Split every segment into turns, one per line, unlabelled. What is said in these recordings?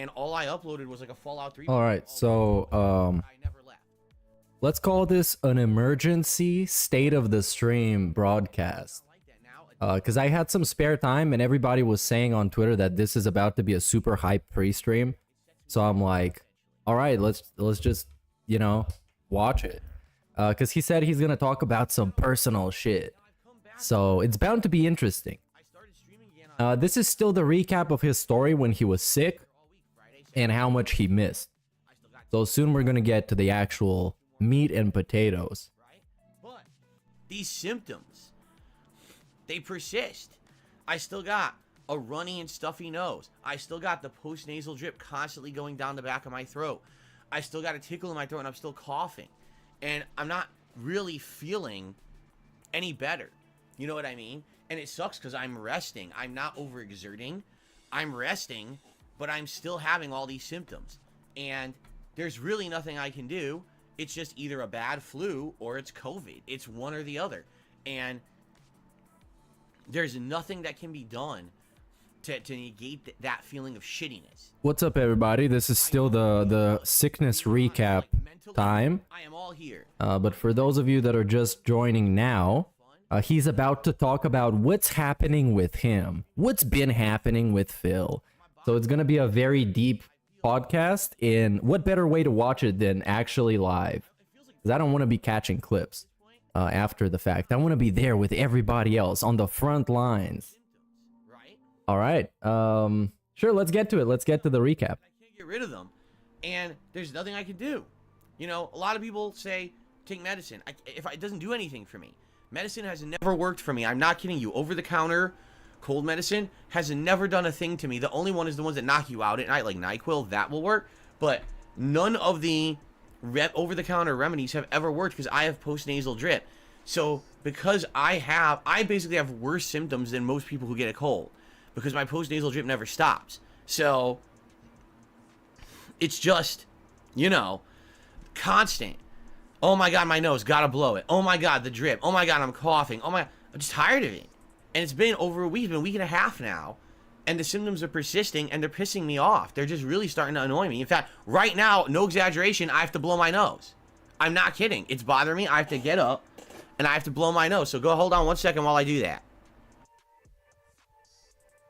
and all I uploaded was like a Fallout 3.
All right, so
I never left.
let's call this an emergency state of the stream broadcast. Because I had some spare time and everybody was saying on Twitter that this is about to be a super hype pre-stream. So I'm like, all right, let's just, you know, watch it. Because he said he's going to talk about some personal shit. So it's bound to be interesting. This is still the recap of his story when he was sick and how much he missed. So soon we're going to get to the actual meat and potatoes.
But these symptoms, they persist. I still got a runny and stuffy nose. I still got the post-nasal drip constantly going down the back of my throat. I still got a tickle in my throat and I'm still coughing. And I'm not really feeling any better. You know what I mean? And it sucks because I'm resting. I'm not overexerting. I'm resting, but I'm still having all these symptoms. And there's really nothing I can do. It's just either a bad flu or it's COVID. It's one or the other. And there's nothing that can be done to negate that feeling of shittiness.
What's up, everybody? This is still the sickness recap time.
I am all here.
But for those of you that are just joining now, he's about to talk about what's happening with him. What's been happening with Phil. So it's going to be a very deep podcast, and what better way to watch it than actually live? Because I don't want to be catching clips after the fact. I want to be there with everybody else on the front lines. All right. Sure, let's get to it. Let's get to the recap.
I can't get rid of them, and there's nothing I can do. You know, a lot of people say take medicine. If it doesn't do anything for me. Medicine has never worked for me. I'm not kidding you. Over-the-counter cold medicine has never done a thing to me. The only one is the ones that knock you out at night, like NyQuil. That will work. But none of the over-the-counter remedies have ever worked because I have post-nasal drip. So because I basically have worse symptoms than most people who get a cold because my post-nasal drip never stops. So it's just, you know, constant. Oh my god, my nose, gotta blow it. Oh my god, the drip. Oh my god, I'm coughing. Oh my, I'm just tired of it. And it's been over a week. It's been a week and a half now. And the symptoms are persisting and they're pissing me off. They're just really starting to annoy me. In fact, right now, no exaggeration, I have to blow my nose. I'm not kidding. It's bothering me. I have to get up and I have to blow my nose. So go hold on 1 second while I do that.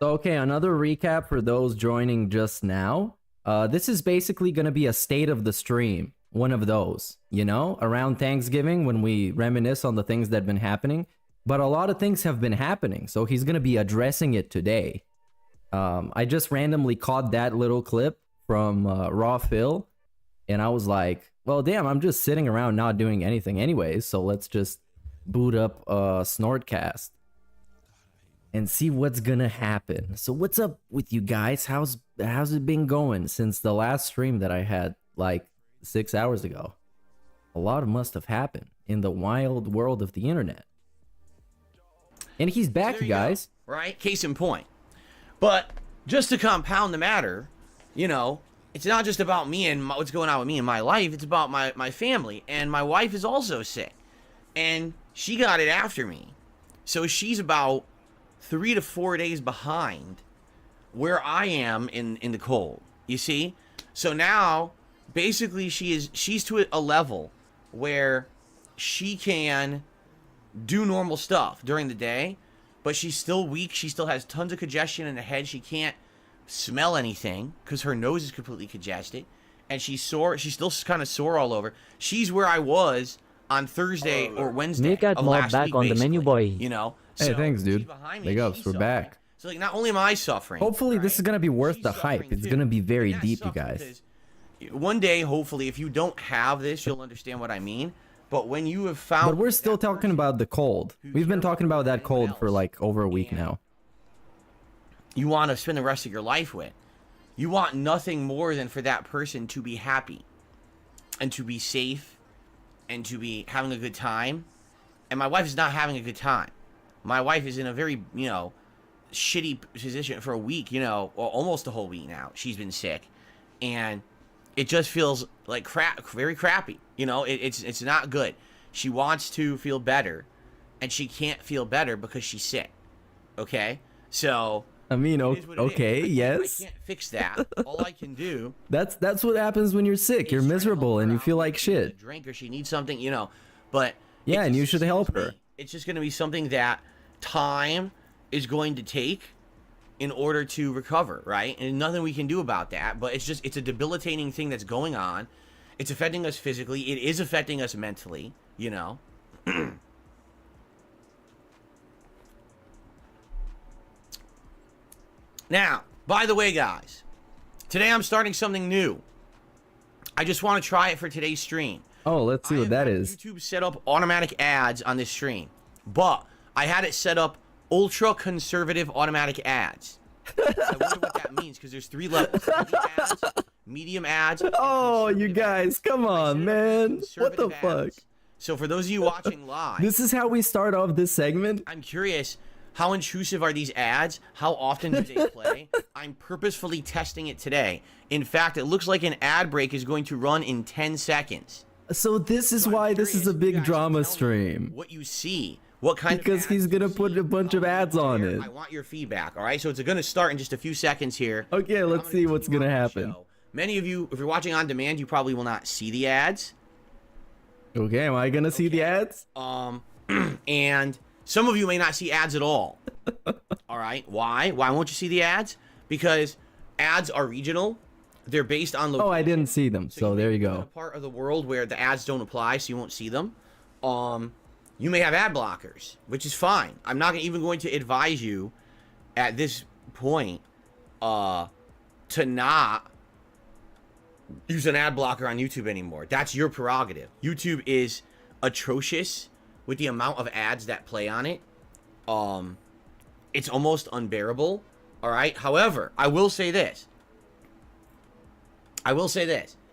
Okay, another recap for those joining just now. This is basically going to be a state of the stream. One of those, you know, around Thanksgiving when we reminisce on the things that have been happening. But a lot of things have been happening, so he's going to be addressing it today. I just randomly caught that little clip from Raw Phil, and I was like, well, damn, I'm just sitting around not doing anything anyways, so let's just boot up Snortcast and see what's going to happen. So what's up with you guys? How's it been going since the last stream that I had, like, 6 hours ago? A lot must have happened in the wild world of the internet. And he's back, you guys.
Go, right? Case in point. But just to compound the matter, you know, it's not just about me and what's going on with me in my life. It's about my family. And my wife is also sick. And she got it after me. So she's about 3 to 4 days behind where I am in the cold. You see? So now basically she's to a level where she can do normal stuff during the day, but she's still weak. She still has tons of congestion in the head. She can't smell anything because her nose is completely congested, and she's sore. She's still kind of sore all over. She's where I was on Thursday or Wednesday of last
back
week,
on the menu, boy.
you know.
Hey,
So
thanks, dude.
she's behind me
Big
and
ups,
she's
we're
suffering.
back.
So like, not only am I suffering,
Hopefully this
right,
is going to be worth
she's
the hype.
suffering
It's
too.
going to be very
And
deep,
that
you
sucks
guys.
because one day, hopefully, if you don't have this, you'll understand what I mean. But when you have found,
But we're still talking about the cold. We've been talking about that cold for like over a week now.
you want to spend the rest of your life with, you want nothing more than for that person to be happy and to be safe and to be having a good time. And my wife is not having a good time. My wife is in a very, you know, shitty position for a week, you know, or almost a whole week now. She's been sick. And it just feels like crap, very crappy. You know, it's not good. She wants to feel better, and she can't feel better because she's sick. Okay? So
I mean,
It is what it is.
okay, yes.
I can't fix that. All I can do.
That's what happens when you're sick. You're
is try to
miserable
help
and
her
you
out.
feel
Maybe
like
she needs
shit.
a drink or she needs something, you know. But
Yeah,
it
and you
just
should help
seems
her.
me, it's just going to be something that time is going to take in order to recover, right? And nothing we can do about that. But it's a debilitating thing that's going on. It's affecting us physically. It is affecting us mentally, you know. Now, by the way, guys, today I'm starting something new. I just want to try it for today's stream.
Oh, let's see what that is.
YouTube set up automatic ads on this stream, but I had it set up ultra conservative automatic ads. I wonder what that means, because there's 3 levels: medium ads.
Oh, you guys, come on, man. What the
conservative
fuck?
ads. So for those of you watching live,
This is how we start off this segment?
I'm curious, how intrusive are these ads? How often do they play? I'm purposefully testing it today. In fact, it looks like an ad break is going to run in 10 seconds.
So this is
So I'm
why this is
curious
a
if you
big
guys can
drama
tell me
stream.
What you see, what kind of
Because
ads
he's
you
gonna
see.
put a bunch of ads on it.
I want your feedback, all right? So it's going to start in just a few seconds here.
Okay,
And I'm
let's
gonna
see what's
continue
gonna
on with the
happen.
show. Many of you, if you're watching on demand, you probably will not see the ads.
Okay, am I gonna see the ads?
And some of you may not see ads at all. All right, why? Why won't you see the ads? Because ads are regional. They're based on location.
Oh, I didn't see them, so there you
may live in
go.
a part of the world where the ads don't apply, so you won't see them. You may have ad blockers, which is fine. I'm not even going to advise you at this point to not use an ad blocker on YouTube anymore. That's your prerogative. YouTube is atrocious with the amount of ads that play on it. It's almost unbearable. All right. However, I will say this.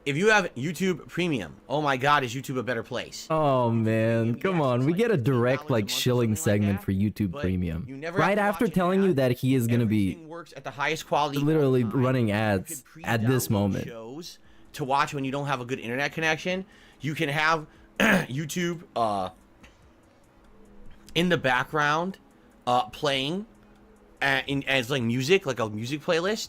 If you have YouTube Premium, oh my God, is YouTube a better place?
Oh man, come
Yes,
on.
it's
We
like
get a
$15
direct
a month
like
or
shilling
something like
segment
that,
for YouTube
but
Premium.
you never
Right
have to
after
watch an
telling you
ad.
that he is gonna be
Everything works at the highest quality.
literally
all the time.
running
You
ads
could
at this
pre-download
moment.
shows to watch when you don't have a good internet connection. You can have YouTube in the background playing as like music, like a music playlist,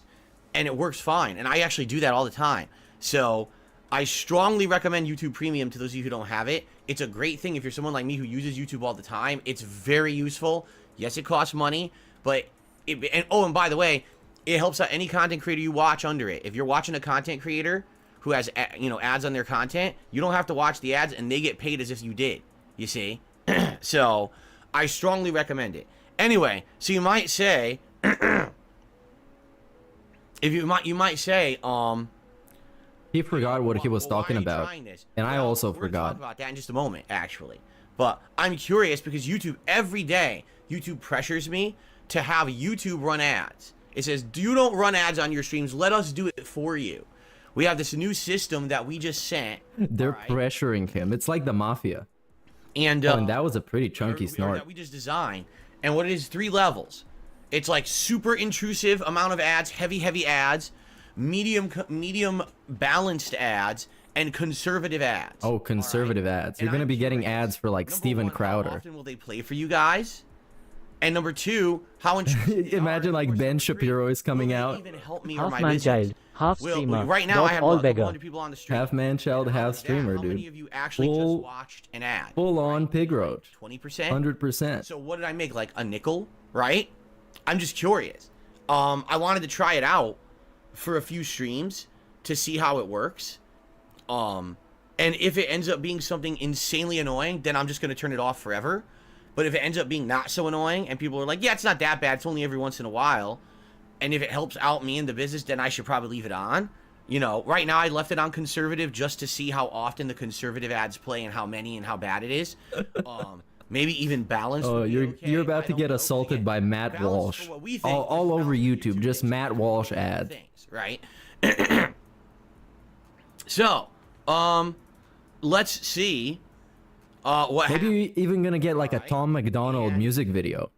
and it works fine. And I actually do that all the time. So I strongly recommend YouTube Premium to those of you who don't have it. It's a great thing if you're someone like me who uses YouTube all the time. It's very useful. Yes, it costs money, but and by the way, it helps out any content creator you watch under it. If you're watching a content creator who has ads on their content, you don't have to watch the ads, and they get paid as if you did. You see? So I strongly recommend it. Anyway, so you might say, you might say,
He forgot what he was talking
why are you
about.
trying this?
And I
Well,
also
we're gonna
forgot.
talk about that in just a moment, actually. But I'm curious because YouTube, every day, YouTube pressures me to have YouTube run ads. It says, you don't run ads on your streams. Let us do it for you. We have this new system that we just sent.
They're
alright?
pressuring him. It's like the mafia.
And,
Oh, and that was a pretty chunky
or
snort.
that we just designed. And what it is, 3 levels. It's like super intrusive amount of ads, heavy ads, medium balanced ads, and conservative ads.
Oh, conservative ads. You're
And
gonna
I'm
be getting
curious,
ads for like
number
Steven
1, How
Crowder.
often will they play for you guys? And number 2, how intrusive they
Imagine
are.
like
Or
Ben
number 3,
Shapiro is coming
will they
out.
even help me or
Half
my
man
business?
child, half
Well,
streamer,
right now I
not
have
all
about
beggar.
100 people on the stream.
Half man child,
And how
half
is that?
streamer,
How many
dude.
of you actually
Full-
just watched an ad?
Full on pig roach.
20%?
100%.
So what did I make? Like a nickel, right? I'm just curious. I wanted to try it out for a few streams to see how it works. And if it ends up being something insanely annoying, then I'm just going to turn it off forever. But if it ends up being not so annoying and people are like, yeah, it's not that bad, it's only every once in a while, and if it helps out me in the business, then I should probably leave it on. You know, right now I left it on conservative just to see how often the conservative ads play and how many and how bad it is. Maybe even balanced.
Oh,
would be
you're
okay.
you're
I
about to
don't
get
know, 'cause
assaulted
again,
by Matt
balanced
Walsh.
for what we think
All
versus
over
balanced
YouTube, just
thinks
Matt
are
Walsh
different
ads.
things, right? So, let's see what
Maybe
happens.
you're even gonna get like a
Alright.
Tom McDonald
And-
music video.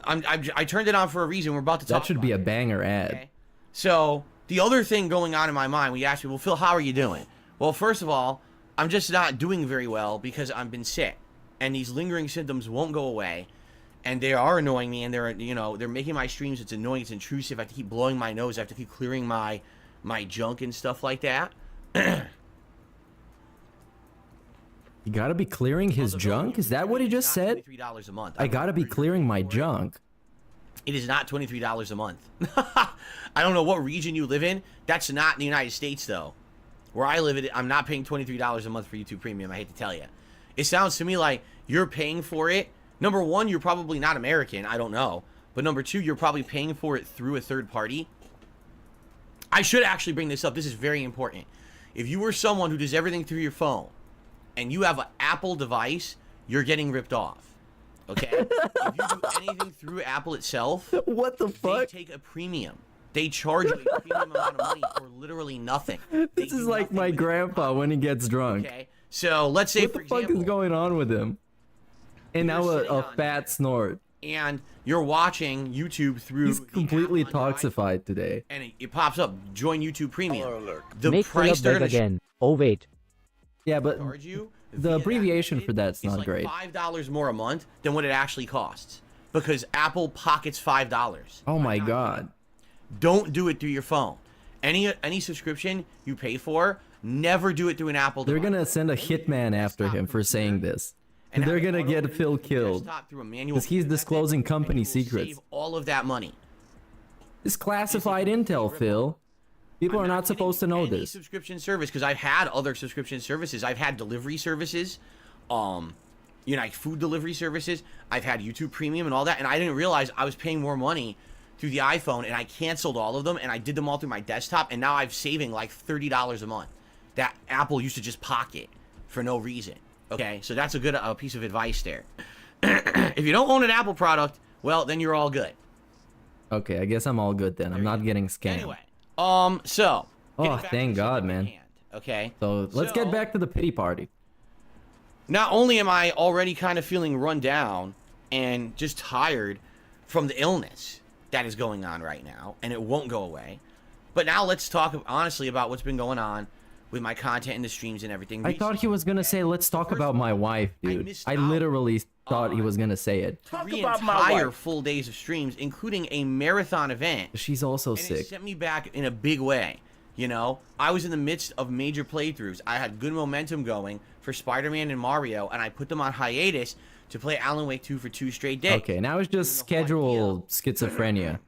I turned it on for a reason. We're about to talk
That should be a
about it.
banger ad.
Okay. So the other thing going on in my mind, when you ask me, well, Phil, how are you doing? Well, first of all, I'm just not doing very well because I've been sick, and these lingering symptoms won't go away. and they are annoying me, and they're, you know, they're making my streams, it's annoying, it's intrusive, I have to keep blowing my nose, I have to keep clearing my junk and stuff like that.
You gotta be clearing his junk? Is that what he just said?
$23 a month.
I gotta be clearing my junk.
It is not $23 a month. I don't know what region you live in. That's not in the United States, though. Where I live, I'm not paying $23 a month for YouTube Premium, I hate to tell you. It sounds to me like you're paying for it. Number one, you're probably not American. I don't know. But number two, you're probably paying for it through a third party. I should actually bring this up. This is very important. If you were someone who does everything through your phone, and you have an Apple device, you're getting ripped off. Okay? If you do anything through Apple itself,
what the fuck?
They take a premium. They charge you a premium amount of money for literally nothing.
This is like my grandpa when he gets drunk.
Okay? So let's say, for example,
what the fuck is going on with him? And now a fat snort.
And you're watching YouTube through.
He's completely toxified today.
And it pops up, join YouTube Premium. The
Make
price they're gonna
again. Oh wait.
Yeah, but
charge you
the abbreviation for that's not
like
great.
$5 more a month than what it actually costs, because Apple pockets $5.
Oh my god.
Don't do it through your phone. Any subscription you pay for, never do it through an Apple
They're
device.
gonna send a hitman after him for saying this. And they're gonna get Phil killed because he's disclosing company secrets.
Save all of that money.
It's classified intel, Phil. People are not supposed to know
any
this.
Subscription service, because I've had other subscription services. I've had delivery services, you know, like food delivery services. I've had YouTube Premium and all that, and I didn't realize I was paying more money through the iPhone, and I canceled all of them, and I did them all through my desktop, and now I'm saving like $30 a month that Apple used to just pocket for no reason. Okay, so that's a good piece of advice there. If you don't own an Apple product, well, then you're all good.
Okay, I guess I'm all good then. I'm not getting scammed.
Anyway, so.
Oh, thank God, man.
Okay.
So let's get back to the pity party.
Not only am I already kind of feeling run down and just tired from the illness that is going on right now, and it won't go away, but now let's talk honestly about what's been going on with my content in the streams and everything.
I thought he was gonna say, let's talk about my wife, dude. I literally thought he was gonna say it.
Three entire full days of streams, including a marathon event.
She's also
and
sick.
It sent me back in a big way. You know, I was in the midst of major playthroughs. I had good momentum going for Spider-Man and Mario, and I put them on hiatus to play Alan Wake 2 for 2 straight days.
Okay, now it's just schedule schizophrenia.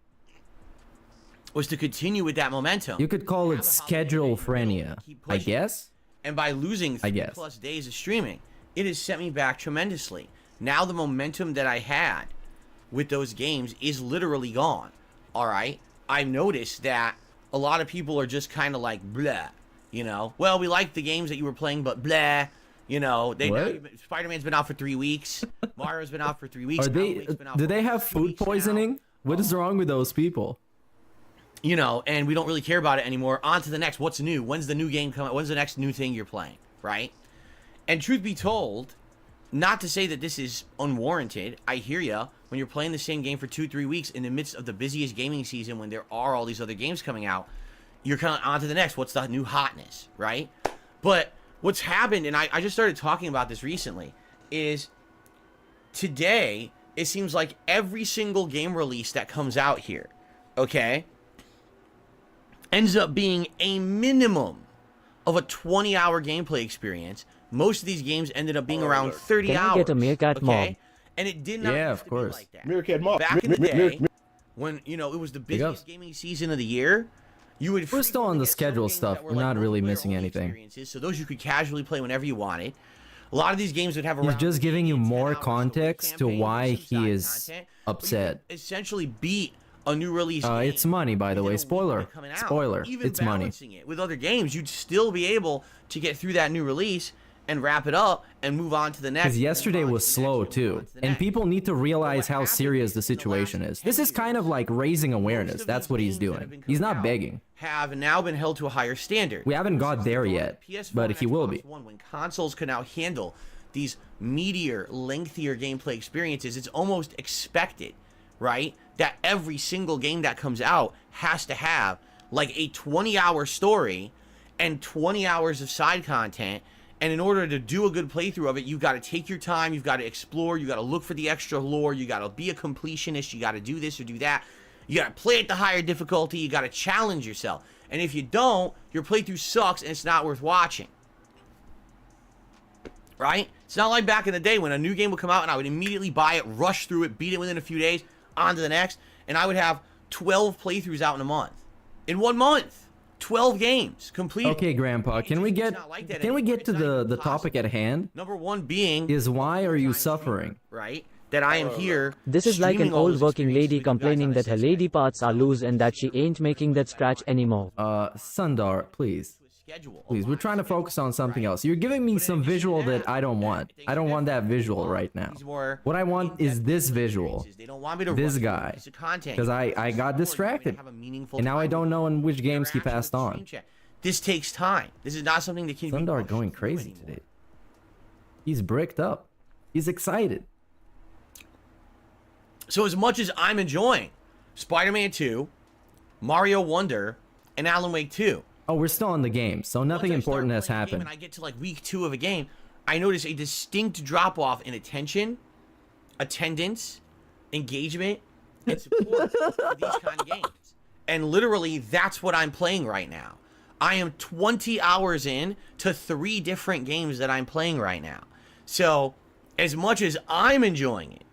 Was to continue with that momentum.
You could call it schedule-phrenia, I guess?
And by losing 3+ days of streaming, it has sent me back tremendously. Now the momentum that I had with those games is literally gone. Alright? I've noticed that a lot of people are just kind of like, blah. You know? Well, we like the games that you were playing, but blah. You know, Spider-Man's been out for 3 weeks. Mario's been out for 3 weeks.
Do they have food poisoning? What is wrong with those people?
You know, and we don't really care about it anymore. On to the next. What's new? When's the new game coming? When's the next new thing you're playing? Right? And truth be told, not to say that this is unwarranted. I hear ya. When you're playing the same game for 2-3 weeks in the midst of the busiest gaming season, when there are all these other games coming out, you're kind of on to the next. What's the new hotness? Right? But what's happened, and I just started talking about this recently, is today it seems like every single game release that comes out here, okay, ends up being a minimum of a 20-hour gameplay experience. Most of these games ended up being around 30 hours.
Get a Meerkat mob?
And it did not
of course.
Like that.
Meerkat mob.
Back in the day, when, you know, it was the busiest gaming season of the year, you would
We're still on the schedule stuff. We're not really missing anything.
So those you could casually play whenever you wanted. A lot of these games would have around...
He's just giving you more context to why he is upset.
Essentially beat a new release game.
It's money, by the way. Spoiler. Spoiler. It's money.
It with other games, you'd still be able to get through that new release and wrap it up and move on to the next.
Because yesterday was slow too, and people need to realize how serious the situation is. This is kind of like raising awareness. That's what he's doing. He's not begging.
Have now been held to a higher standard.
We haven't got there yet, but he will be.
When consoles can now handle these meatier, lengthier gameplay experiences, it's almost expected, right? That every single game that comes out has to have like a 20-hour story and 20 hours of side content And in order to do a good playthrough of it, you've got to take your time, you've got to explore, you got to look for the extra lore, you got to be a completionist, you got to do this or do that. You got to play at the higher difficulty, you got to challenge yourself. And if you don't, your playthrough sucks and it's not worth watching. Right? It's not like back in the day when a new game would come out and I would immediately buy it, rush through it, beat it within a few days, on to the next, and I would have 12 playthroughs out in a month. In 1 month. 12 games completed.
Okay, Grandpa, can we get to the topic at hand?
Number one being
is why are you suffering?
Right? That I am here.
This is like an old working lady complaining that her lady parts are loose and that she ain't making that scratch anymore.
Sundar, please. Please, we're trying to focus on something else. You're giving me some visual that I don't want. I don't want that visual right now. What I want is this visual. This guy. Because I got distracted. And now I don't know in which games he passed on.
This takes time. This is not something that can be
Sundar going crazy today. He's bricked up. He's excited.
So as much as I'm enjoying Spider-Man 2, Mario Wonder, and Alan Wake 2.
Oh, we're still in the game, so nothing important has happened.
And I get to like week 2 of a game, I notice a distinct drop-off in attention, attendance, engagement, and support for these kind of games. And literally, that's what I'm playing right now. I am 20 hours in to 3 different games that I'm playing right now. So, as much as I'm enjoying it,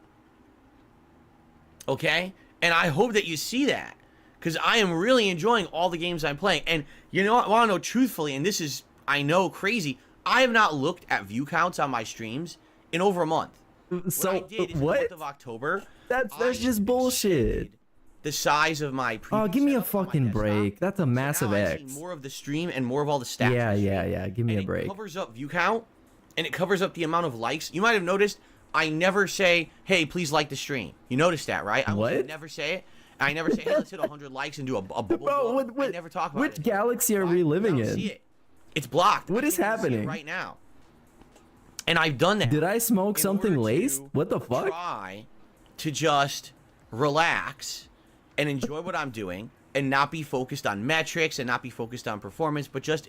okay? And I hope that you see that. Because I am really enjoying all the games I'm playing. And you know what? I want to know truthfully, and this is, I know, crazy. I have not looked at view counts on my streams in over a month.
So,
what? In the month of October,
that's just bullshit.
The size of my
oh, give me a fucking break. That's a massive X.
More of the stream and more of all the stats.
Yeah. Give me a break.
It covers up view count, and it covers up the amount of likes. You might have noticed I never say, hey, please like the stream. You noticed that, right? I never say it. I never say, hey, let's hit 100 likes and do a bubble.
Bro,
I never talk about
which galaxy are we living in?
See it. It's blocked.
What is happening
right now? And I've done that.
Did I smoke something laced? What the fuck?
Try to just relax and enjoy what I'm doing and not be focused on metrics and not be focused on performance, but just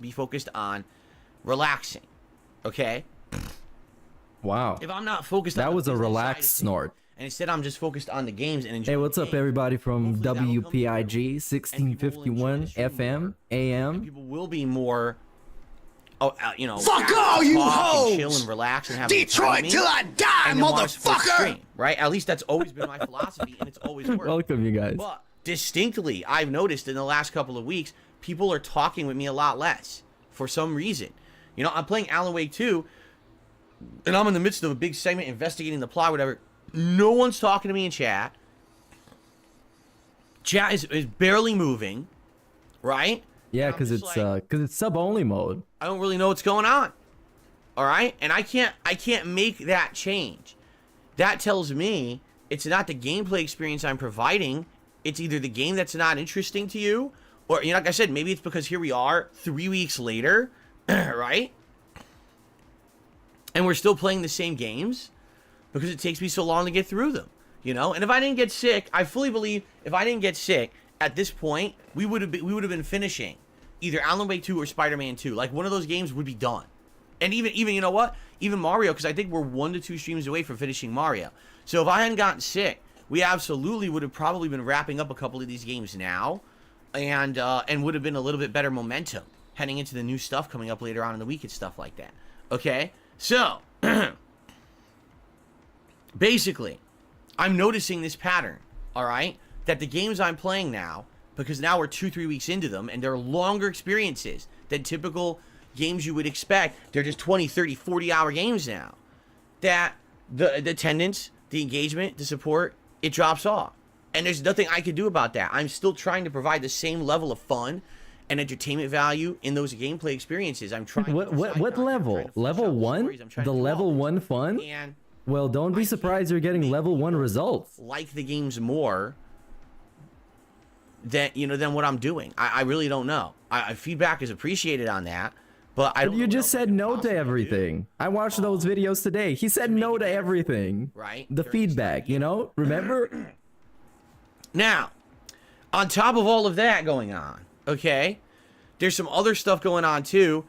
be focused on relaxing. Okay?
Wow.
If I'm not focused on
that was a relaxed snort.
And instead, I'm just focused on the games and enjoying.
Hey, what's up, everybody from WPIG 1651 FM AM?
People will be more, you know,
fuck all you hoes,
chill and relax and have
Detroit till I die, motherfucker.
Right? At least that's always been my philosophy, and it's always worked.
Welcome, you guys.
But distinctly, I've noticed in the last couple of weeks, people are talking with me a lot less for some reason. You know, I'm playing Alan Wake 2, and I'm in the midst of a big segment investigating the plot, whatever. No one's talking to me in chat. Chat is barely moving, right?
Yeah, because it's sub-only mode.
I don't really know what's going on. All right, and I can't make that change. That tells me it's not the gameplay experience I'm providing. It's either the game that's not interesting to you, or you know, like I said, maybe it's because here we are 3 weeks later, right? And we're still playing the same games. Because it takes me so long to get through them, you know. And if I didn't get sick, I fully believe if I didn't get sick at this point, we would have been finishing either Alan Wake 2 or Spider-Man 2. Like one of those games would be done. And even you know what? Even Mario, because I think we're 1 to 2 streams away from finishing Mario. So if I hadn't gotten sick, we absolutely would have probably been wrapping up a couple of these games now, and would have been a little bit better momentum heading into the new stuff coming up later on in the week and stuff like that. Okay, so. Basically, I'm noticing this pattern, all right? That the games I'm playing now, because now we're 2-3 weeks into them, and they're longer experiences than typical games you would expect. They're just 20, 30, 40-hour games now. That the attendance, the engagement, the support, it drops off. And there's nothing I can do about that. I'm still trying to provide the same level of fun and entertainment value in those gameplay experiences. I'm trying.
What level? Level 1? The level 1 fun?
And
well, don't be surprised you're getting level 1 results.
Like the games more than what I'm doing. I really don't know. Feedback is appreciated on that, but I don't.
You just said no to everything. I watched those videos today. He said no to everything.
Right.
The feedback, you know? Remember?
Now, on top of all of that going on, okay, there's some other stuff going on too.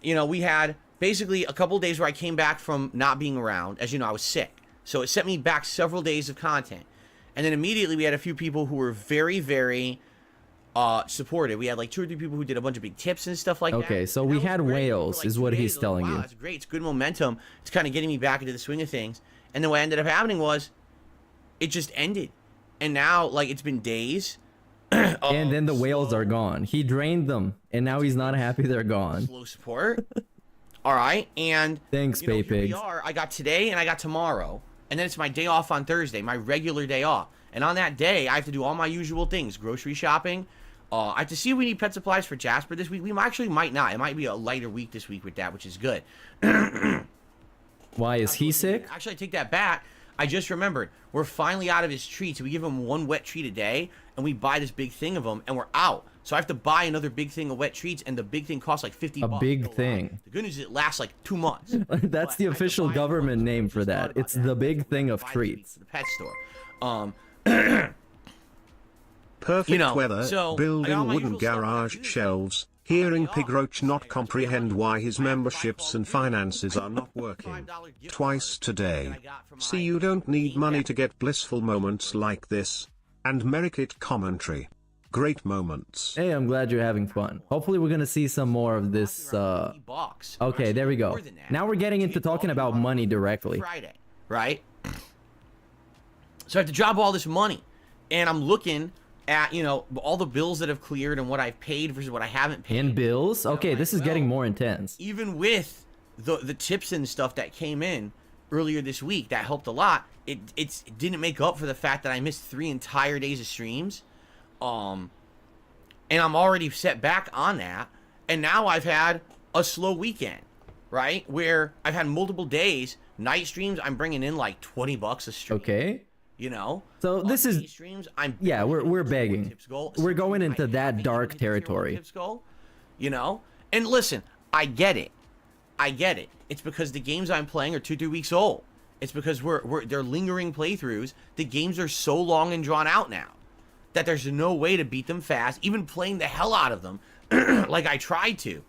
You know, we had basically a couple days where I came back from not being around. As you know, I was sick. So it set me back several days of content. And then immediately we had a few people who were very, very supportive. We had like 2 or 3 people who did a bunch of big tips and stuff like that.
Okay, so
And
we
that was
had
great.
whales,
For, like,
is
2
what
days,
he's
I was like,
telling
wow,
you.
it's great. It's good momentum. It's kind of getting me back into the swing of things. And then what ended up happening was it just ended. And now, like, it's been days.
And then the whales are gone. He drained them, and now he's not happy they're gone.
Slow support. All right, and
Thanks,
you know, here
Pigs.
we are. I got today and I got tomorrow, and then it's my day off on Thursday, my regular day off. And on that day, I have to do all my usual things: grocery shopping. I have to see if we need pet supplies for Jasper this week. We actually might not. It might be a lighter week this week with that, which is good.
Why, is he sick?
Actually, I take that back. I just remembered. We're finally out of his treats. We give him 1 wet treat a day, and we buy this big thing of them, and we're out. So I have to buy another big thing of wet treats, and the big thing costs like $50.
A big thing.
The good news is it lasts like 2 months.
That's the official government name for that. It's the big thing of treats.
The pet store.
Perfect
You know,
weather,
so, I got all
building
my
wooden
usual stuff.
garage shelves, hearing Pig Roach not comprehend why his memberships and finances are not working. Twice today. See, you don't need money to get blissful moments like this. And Merrickit commentary. Great moments.
Hey, I'm glad you're having fun. Hopefully we're gonna see some more of this, Okay, there we go. Now we're getting into talking about money directly.
Friday, right? So I have to drop all this money, and I'm looking at, you know, all the bills that have cleared and what I've paid versus what I haven't paid.
And bills? Okay, this is getting more intense.
Even with the tips and stuff that came in earlier this week, that helped a lot. It didn't make up for the fact that I missed 3 entire days of streams. And I'm already set back on that. And now I've had a slow weekend, right? Where I've had multiple days, night streams, I'm bringing in like $20 a stream.
Okay.
You know?
So this is
streams, I'm
yeah, we're begging.
tips goal.
We're going
I
into
haven't
that
even
dark
hit the 0
territory.
tips goal, you know? And listen, I get it. I get it. It's because the games I'm playing are 2-3 weeks old. It's because they're lingering playthroughs. The games are so long and drawn out now that there's no way to beat them fast. Even playing the hell out of them, like I tried to,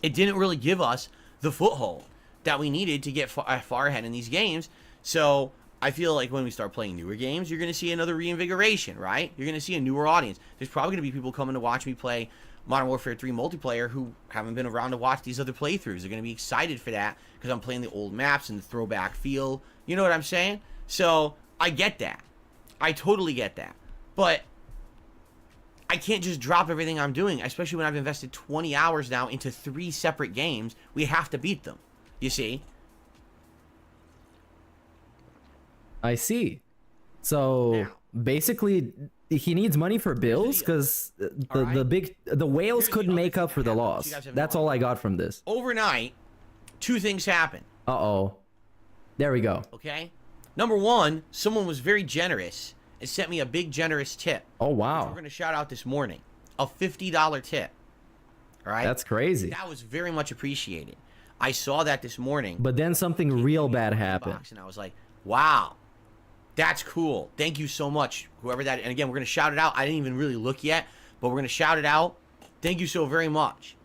it didn't really give us the foothold that we needed to get far ahead in these games. So I feel like when we start playing newer games, you're going to see another reinvigoration, right? You're going to see a newer audience. There's probably going to be people coming to watch me play Modern Warfare 3 multiplayer who haven't been around to watch these other playthroughs. They're going to be excited for that because I'm playing the old maps and the throwback feel. You know what I'm saying? So I get that. I totally get that. But I can't just drop everything I'm doing, especially when I've invested 20 hours now into 3 separate games. We have to beat them. You see?
I see. So basically he needs money for bills because the whales couldn't make up for the loss. That's all I got from this.
Overnight, 2 things happened.
Uh-oh. There we go.
Okay? Number 1, someone was very generous and sent me a big generous tip.
Oh,
Which
wow.
we're going to shout out this morning. A $50 tip. All right?
That's crazy.
That was very much appreciated. I saw that this morning.
But then something real bad happened.
And I was like, wow. That's cool. Thank you so much, whoever that. And again, we're going to shout it out. I didn't even really look yet, but we're going to shout it out. Thank you so very much.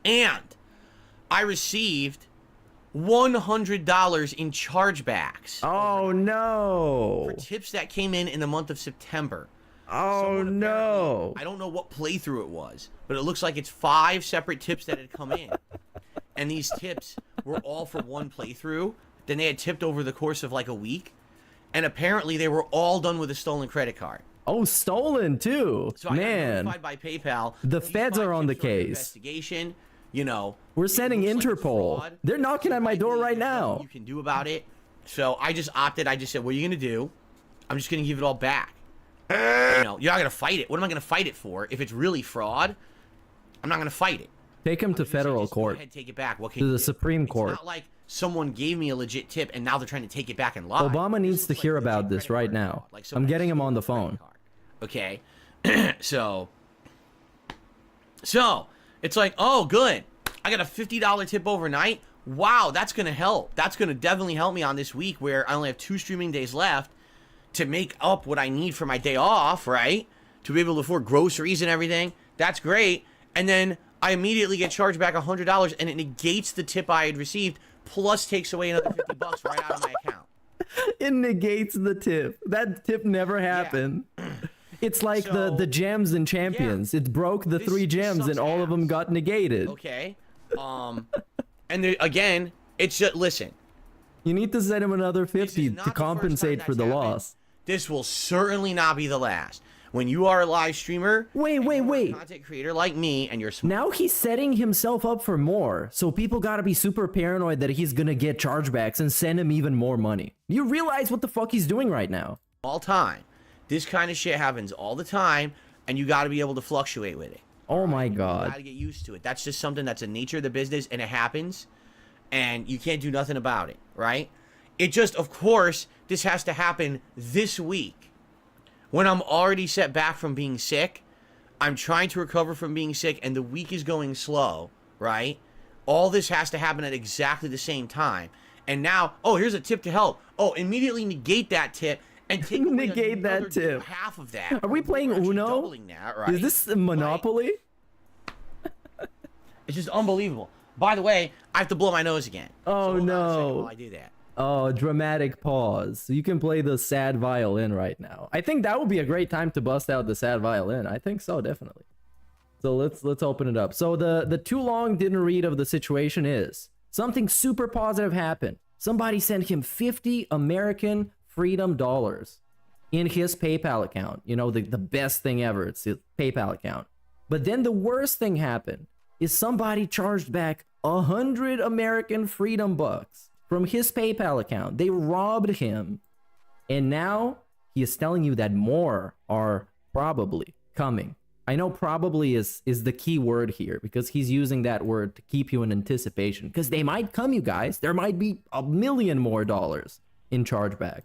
And I received $100 in chargebacks.
Oh, no.
For tips that came in the month of September.
Oh, no.
I don't know what playthrough it was, but it looks like it's 5 separate tips that had come in. And these tips were all for 1 playthrough. Then they had tipped over the course of like a week. And apparently they were all done with a stolen credit card.
Oh, stolen too.
So I got
Man.
notified by PayPal.
The
These
feds
5
are on the
tips were under
case.
Investigation. You know,
We're
it
sending
looks like
Interpol.
fraud.
They're knocking at my door right now.
You can do about it. So I just opted. I just said, what are you going to do? I'm just going to give it all back. You know, you're not going to fight it. What am I going to fight it for? If it's really fraud, I'm not going to fight it.
Take him to federal
Just go
court.
ahead, take it back. What can
To
you
the
do?
Supreme Court.
It's not like someone gave me a legit tip and now they're trying to take it back and lie.
Obama
This
needs to
looks
hear
like
about
legit
this
credit
right
card
now.
fraud. Like
I'm
someone
getting him
stole
on the
a credit
phone.
card. Okay. So it's like, oh, good. I got a $50 tip overnight. Wow, that's going to help. That's going to definitely help me on this week where I only have 2 streaming days left to make up what I need for my day off, right? To be able to afford groceries and everything. That's great. And then I immediately get charged back $100, and it negates the tip I had received, plus takes away another $50 right out of my account.
It negates the tip. That tip never happened. It's like the gems and champions. It broke the 3 gems and all of them got negated.
Okay. And there, again, it's just, listen.
You need to send him another 50 to compensate for the loss.
This will certainly not be the last. When you are a live streamer,
wait.
A content creator like me, and you're smart.
Now he's setting himself up for more. So people gotta be super paranoid that he's gonna get chargebacks and send him even more money. You realize what the fuck he's doing right now?
All time. This kind of shit happens all the time, and you got to be able to fluctuate with it.
Oh my god.
You got to get used to it. That's just something that's the nature of the business, and it happens, and you can't do nothing about it, right? It just, of course, this has to happen this week. When I'm already set back from being sick, I'm trying to recover from being sick, and the week is going slow, right? All this has to happen at exactly the same time. And now, oh, here's a tip to help. Oh, immediately negate that tip. And take
negate that tip.
Half of that.
Are we playing Uno?
That, right?
Is this Monopoly?
It's just unbelievable. By the way, I have to blow my nose again.
Oh
so
no!
while I do that.
Oh, dramatic pause. You can play the sad violin right now. I think that would be a great time to bust out the sad violin. I think so, definitely. So let's open it up. So the too long didn't read of the situation is something super positive happened. Somebody sent him 50 American freedom dollars in his PayPal account. You know, the best thing ever. It's his PayPal account. But then the worst thing happened is somebody charged back 100 American freedom bucks from his PayPal account. They robbed him. And now he is telling you that more are probably coming. I know probably is the key word here because he's using that word to keep you in anticipation because they might come, you guys. There might be $1 million more dollars in chargebacks.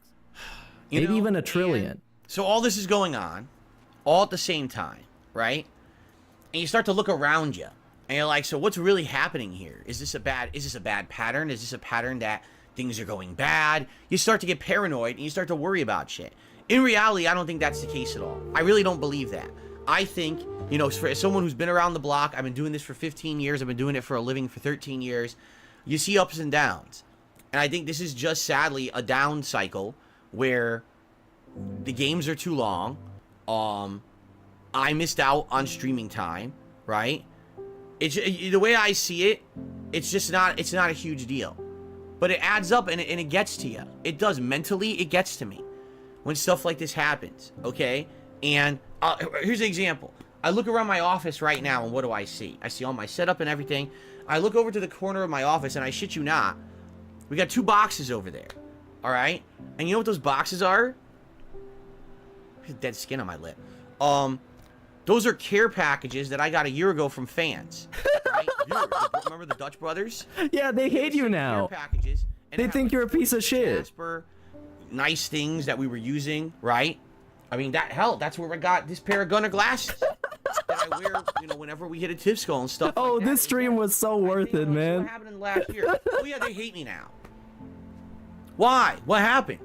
Maybe even $1 trillion.
So all this is going on all at the same time, right? And you start to look around you and you're like, so what's really happening here? Is this a bad pattern? Is this a pattern that things are going bad? You start to get paranoid and you start to worry about shit. In reality, I don't think that's the case at all. I really don't believe that. I think, you know, for someone who's been around the block, I've been doing this for 15 years. I've been doing it for a living for 13 years. You see ups and downs. And I think this is just sadly a down cycle where the games are too long. I missed out on streaming time, right? The way I see it, it's not a huge deal. But it adds up and it gets to you. It does. Mentally, it gets to me when stuff like this happens, okay? And here's an example. I look around my office right now and what do I see? I see all my setup and everything. I look over to the corner of my office and I shit you not, we got 2 boxes over there. All right, and you know what those boxes are? There's dead skin on my lip. Those are care packages that I got a year ago from fans. Right? Remember the Dutch brothers?
Yeah, they hate you now.
Care packages. And
they think you're a piece of shit.
Jasper, nice things that we were using, right? I mean, that's where I got this pair of Gunner glasses that I wear, you know, whenever we hit a tip skull and stuff.
Oh,
like that.
this stream was so worth it, man.
What happened in the last year? Oh yeah, they hate me now. Why? What happened?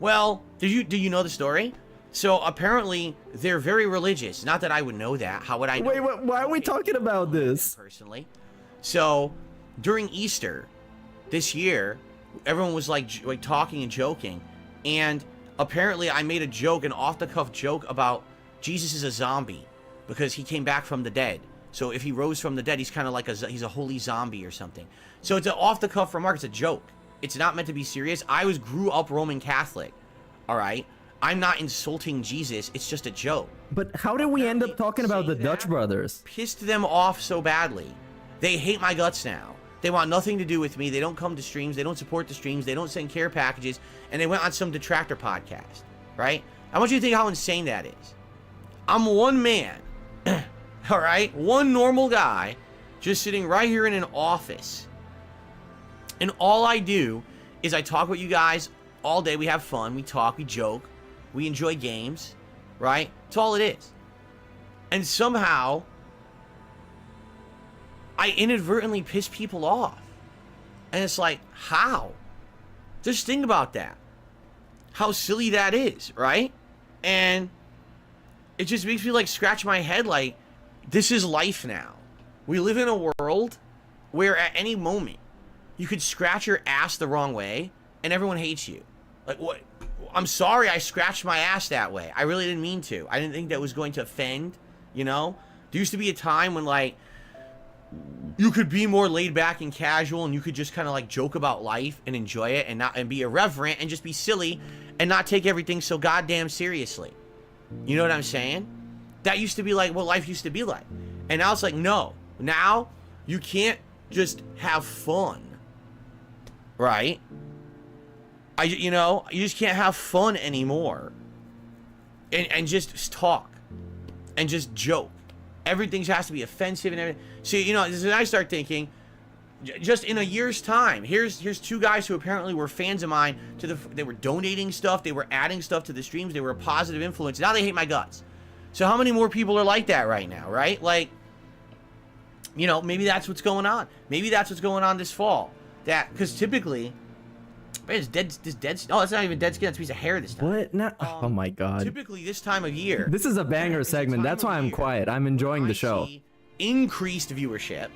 Well, do you know the story? So apparently they're very religious. Not that I would know that. How would I know?
Wait, why are we talking about this?
Personally. So during Easter this year, everyone was like talking and joking, and apparently I made a joke, an off-the-cuff joke about Jesus is a zombie because he came back from the dead. So if he rose from the dead, he's kind of like he's a holy zombie or something. So it's an off-the-cuff remark. It's a joke. It's not meant to be serious. I grew up Roman Catholic. All right. I'm not insulting Jesus. It's just a joke.
But how did we end up talking about the Dutch brothers?
Pissed them off so badly. They hate my guts now. They want nothing to do with me. They don't come to streams. They don't support the streams. They don't send care packages. And they went on some detractor podcast. Right? I want you to think how insane that is. I'm one man. All right? One normal guy just sitting right here in an office. And all I do is I talk with you guys all day. We have fun. We talk. We joke. We enjoy games. Right? That's all it is. And somehow, I inadvertently piss people off. And it's like, how? Just think about that. How silly that is, right? And it just makes me like scratch my head like, this is life now. We live in a world where at any moment you could scratch your ass the wrong way and everyone hates you. Like, what? I'm sorry I scratched my ass that way. I really didn't mean to. I didn't think that was going to offend, you know? There used to be a time when, like, you could be more laid back and casual and you could just kind of, like, joke about life and enjoy it and be irreverent and just be silly and not take everything so goddamn seriously. You know what I'm saying? That used to be, like, what life used to be like. And now it's like, no. Now, you can't just have fun. Right? You know, you just can't have fun anymore. And just talk. And just joke. Everything has to be offensive and everything. So, you know, I start thinking, just in a year's time, here's two guys who apparently were fans of mine. They were donating stuff. They were adding stuff to the streams. They were a positive influence. Now they hate my guts. So how many more people are like that right now, right? Like, you know, maybe that's what's going on. Maybe that's what's going on this fall. Because typically... Man, it's dead. Oh, that's not even dead skin. That's a piece of hair this time.
What? No. Oh my god.
Typically, this time of year.
This is a banger segment. That's why I'm quiet. I'm enjoying the show.
Increased viewership,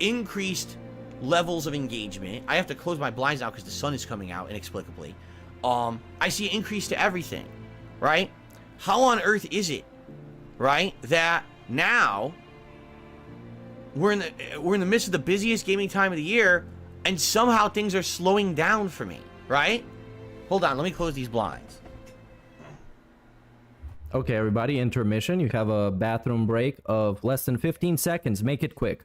increased levels of engagement. I have to close my blinds now because the sun is coming out inexplicably. I see an increase to everything, right? How on earth is it, right, that now we're in the midst of the busiest gaming time of the year, and somehow things are slowing down for me? Right? Hold on, let me close these blinds.
Okay, everybody, intermission. You have a bathroom break of less than 15 seconds. Make it quick.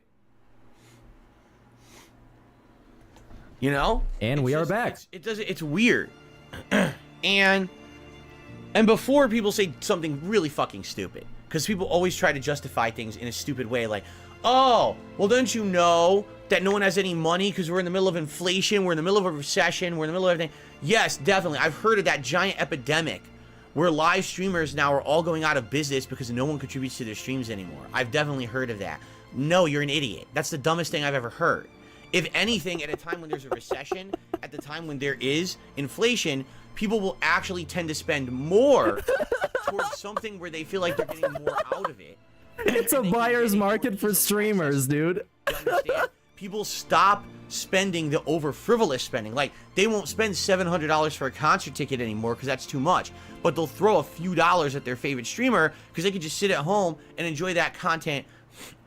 You know?
And we are back.
It's weird. and before people say something really fucking stupid, because people always try to justify things in a stupid way, like, oh, well, don't you know that no one has any money because we're in the middle of inflation, we're in the middle of a recession, we're in the middle of everything? Yes, definitely. I've heard of that giant epidemic where live streamers now are all going out of business because no one contributes to their streams anymore. I've definitely heard of that. No, you're an idiot. That's the dumbest thing I've ever heard. If anything, at a time when there's a recession, at the time when there is inflation, people will actually tend to spend more towards something where they feel like they're getting more out of it.
It's a buyer's market for streamers, dude.
You understand? People stop spending the over frivolous spending. Like, they won't spend $700 for a concert ticket anymore because that's too much. But they'll throw a few dollars at their favorite streamer because they can just sit at home and enjoy that content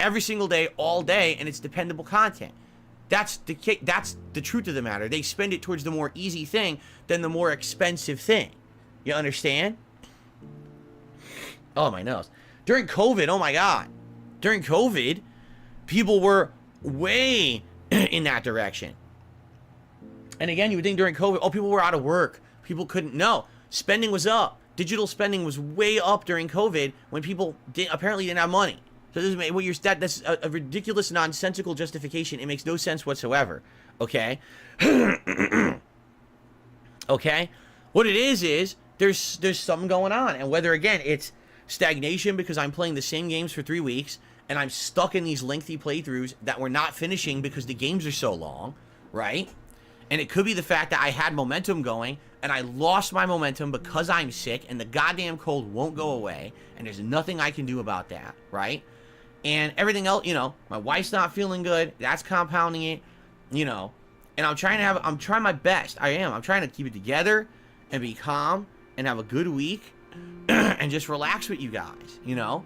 every single day, all day, and it's dependable content. That's the truth of the matter. They spend it towards the more easy thing than the more expensive thing. You understand? Oh, my nose. During COVID, oh my God. During COVID, people were way in that direction. And again, you would think during COVID, oh, people were out of work. People couldn't. No, spending was up. Digital spending was way up during COVID when people apparently didn't have money. So this is what that's a ridiculous, nonsensical justification. It makes no sense whatsoever. Okay? Okay? What it is there's something going on. And whether, again, it's stagnation because I'm playing the same games for 3 weeks and I'm stuck in these lengthy playthroughs that we're not finishing because the games are so long, right? And it could be the fact that I had momentum going and I lost my momentum because I'm sick and the goddamn cold won't go away and there's nothing I can do about that, right? And everything else, you know, my wife's not feeling good, that's compounding it, you know. And I'm trying my best. I'm trying to keep it together and be calm and have a good week and just relax with you guys, you know.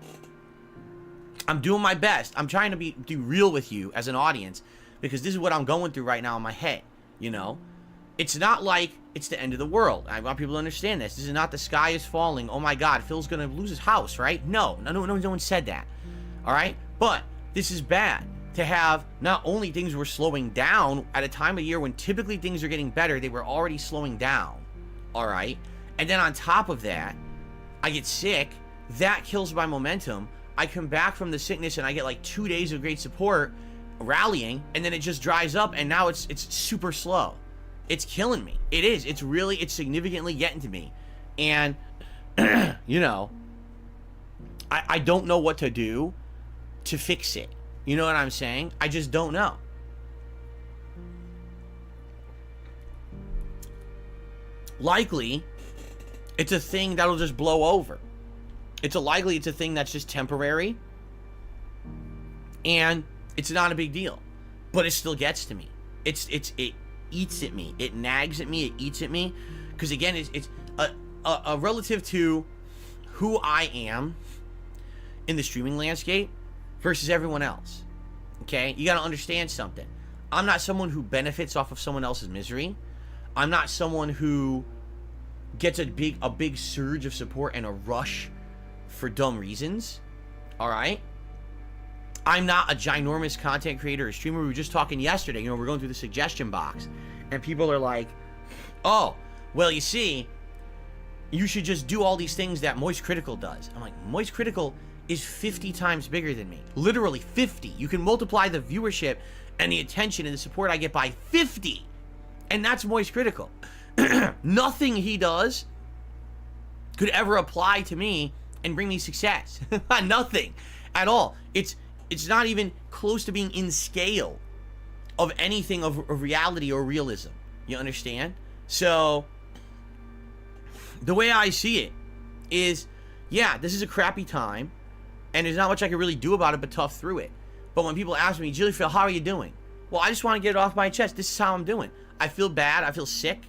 I'm doing my best. I'm trying to be real with you as an audience because this is what I'm going through right now in my head, you know. It's not like it's the end of the world. I want people to understand this. This is not the sky is falling. Oh my God, Phil's gonna lose his house, right? No one said that. All right, but this is bad to have. Not only things were slowing down at a time of year when typically things are getting better, they were already slowing down. All right, and then on top of that, I get sick. That kills my momentum. I come back from the sickness and I get like 2 days of great support, rallying, and then it just dries up, and now it's super slow. It's killing me. It is. It's significantly getting to me. And, you know, I don't know what to do to fix it. You know what I'm saying? I just don't know. Likely, it's a thing that'll just blow over. It's a thing that's just temporary. And It's not a big deal, but it still gets to me. It eats at me. It nags at me. It eats at me, because again, it's a relative to who I am in the streaming landscape versus everyone else. Okay, you got to understand something. I'm not someone who benefits off of someone else's misery. I'm not someone who gets a big surge of support and a rush for dumb reasons. All right. I'm not a ginormous content creator or streamer. We were just talking yesterday, you know, we're going through the suggestion box, and people are like, oh, well, you see, you should just do all these things that Moist Critical does. I'm like, Moist Critical is 50 times bigger than me. Literally 50. You can multiply the viewership and the attention and the support I get by 50. And that's Moist Critical. Nothing he does could ever apply to me and bring me success. Nothing at all. It's not even close to being in scale of anything of reality or realism. You understand? So the way I see it is, yeah, this is a crappy time, and there's not much I can really do about it but tough through it. But when people ask me, Jilly Phil, how are you doing? Well, I just want to get it off my chest. This is how I'm doing. I feel bad. I feel sick.